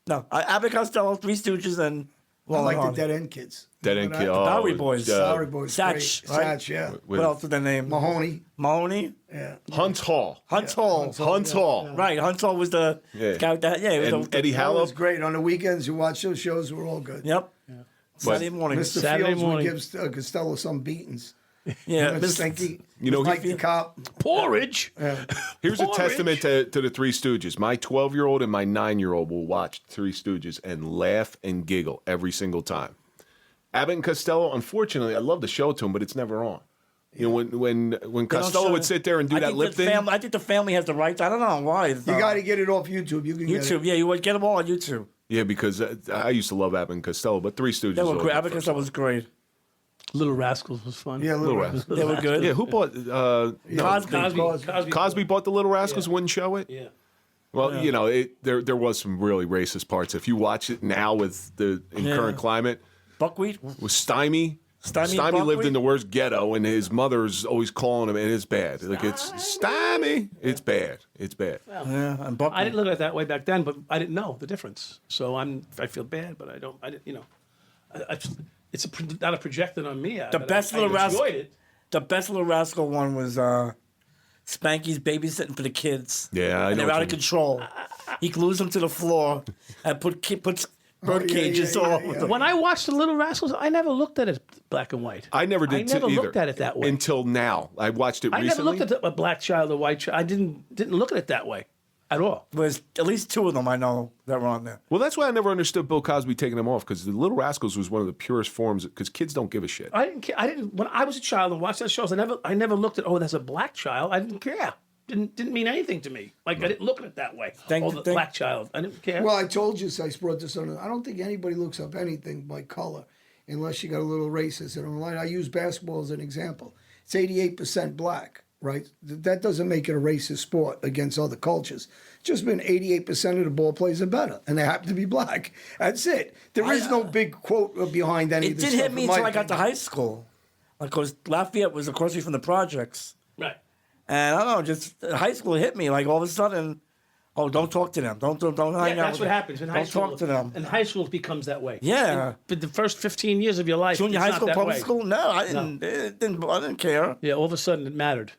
No, Abbott Costello, Three Stooges, and I Oliver like the Hardy. Dead End Kids. Dead End Kid. The Bowery Boys. Bowery Boys. Satch, great. right? Satch, yeah. with What else did they name? Mahoney. Mahoney? Yeah. Hunts Hall. Hunts Hall. Hunts Hall. Right, Hunts Hall was the guy with that. Yeah, it was And Eddie That was Hallow. great. On the weekends, you watch those shows, were all good. Yep. Saturday morning. Mr. Saturday Fields morning. would give Costello some beatings. Yeah, Mr. Stinky. You know, Mike the Cop. Porridge. Here's a Porridge. testament to the Three Stooges. My 12-year-old and my 9-year-old will watch Three Stooges and laugh and giggle every single time. Abbott and Costello, unfortunately, I love to show it to them, but it's never on. You know, when Costello would sit there and do that lip thing. I think the family has the rights. I don't know why. You got to get it off YouTube. You can get YouTube. it. Yeah, you would get them all on YouTube. Yeah, because I used to love Abbott and Costello, but Three Stooges. They were always great. the Abbott first Costello one. was great. Little Rascals was fun. Yeah, Little Little Rascals. They were good. Yeah, who bought? Cosby. Cosby bought the Little Rascals. Wouldn't show it. Yeah. Well, you know, there was some really racist parts. If you watch it now with the current climate, Buckwheat. with Stymie. Stymie lived Buckwheat? in the worst ghetto, and his mother's always calling him, and it's bad. Like it's Stymie. It's bad. It's bad. Yeah, and Buckwheat. I didn't look at it that way back then, but I didn't know the difference. So I feel bad, but I didn't, you know. It's not a projected on me. The best Little Rascal. enjoyed it. The best Little Rascal one was Spanky's babysitting for the kids. Yeah, I and know they're what out you of mean. control. He glues them to the floor and puts bird yeah, cages yeah, all yeah, over yeah. them. When I watched the Little Rascals, I never looked at it black and white. I never did. I never either, looked at it that way. until now. I watched it I recently. never looked at a black child, a white child. I didn't look at it that way at all. There's at least 2 of them I know that were on there. Well, that's why I never understood Bill Cosby taking them off, because the Little Rascals was one of the purest forms. Because kids don't give a shit. I didn't care. I didn't. When I was a child and watched those shows, I never looked at. Oh, that's a black child. I didn't care. Didn't mean anything to me. Like I didn't look at it that way. The black child. I didn't care. Well, I told you, I brought this on. I don't think anybody looks up anything by color unless you got a little racist in online. I use basketball as an example. It's 88% black, right? That doesn't make it a racist sport against other cultures. It's just been 88% of the ball players are better, and they happen to be black. That's it. There is no big quote behind any It of this did stuff. hit me in my until I got to opinion. high school. Because Lafayette was across me from the projects. right. And I don't know, just high school hit me. Like all of a sudden, oh, don't talk to them. Don't hang Yeah, out that's with what them. happens in high Don't school. talk to them. In high school, it becomes that way. Yeah. But the first 15 years of your life, Junior it's high not school, that public way. school? No, I didn't care. Yeah, all of a sudden it mattered.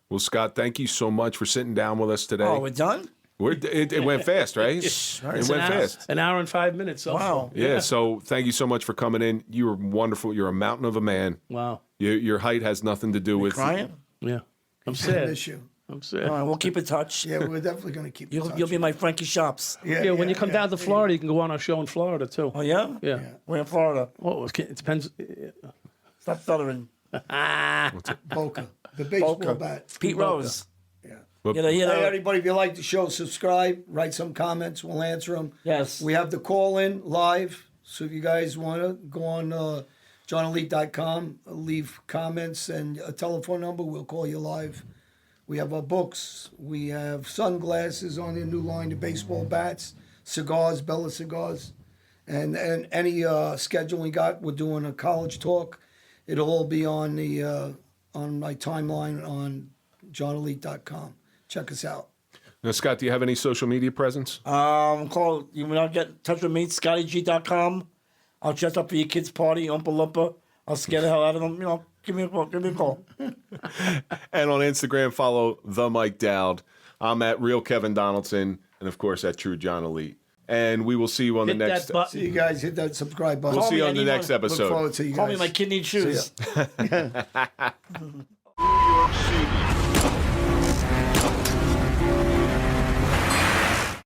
Well, Scott, thank you so much for sitting down with us today. Oh, we're done? It went fast, right? It It's went an hour, fast. An hour and 5 minutes. Also. Wow. Yeah, so thank you so much for coming in. You were wonderful. You're a mountain of a man. Wow. Your height has nothing to do with Crying? Yeah. I'm I sad. miss you. I'm sad. All right, we'll keep in touch. Yeah, we're definitely going to keep in touch. You'll be my Frankie Shops. Yeah, when you come down to Florida, you can go on our show in Florida too. Oh, yeah? Yeah. We're in Florida. Well, it depends. Stop stuttering. Boca, the baseball Boca. bat. Pete Rose. Yeah. Yeah, Hey, everybody, if you like the show, subscribe, write some comments. We'll answer them. Yes. We have the call in live. So if you guys want to go on JOHNALITE.com, leave comments and a telephone number, we'll call you live. We have our books. We have sunglasses on the new line, the baseball bats, cigars, Bella cigars. And any schedule we got, we're doing a college talk. It'll all be on the on my timeline on JOHNALITE.com. Check us out. Now, Scott, do you have any social media presence? Call, you want to get in touch with me, ScottyG.com. I'll dress up for your kid's party, Oompa Loompa. I'll scare the hell out of them. You know, give me a call. And on Instagram, follow the Mike Dowd. I'm at Real Kevin Donaldson, and of course at True John Elite. And we will see you on Hit the that next. button. See you guys. Hit that subscribe button. We'll see you me, on the I need next one. Look episode. forward to you guys. Call me my kid needs shoes. See ya.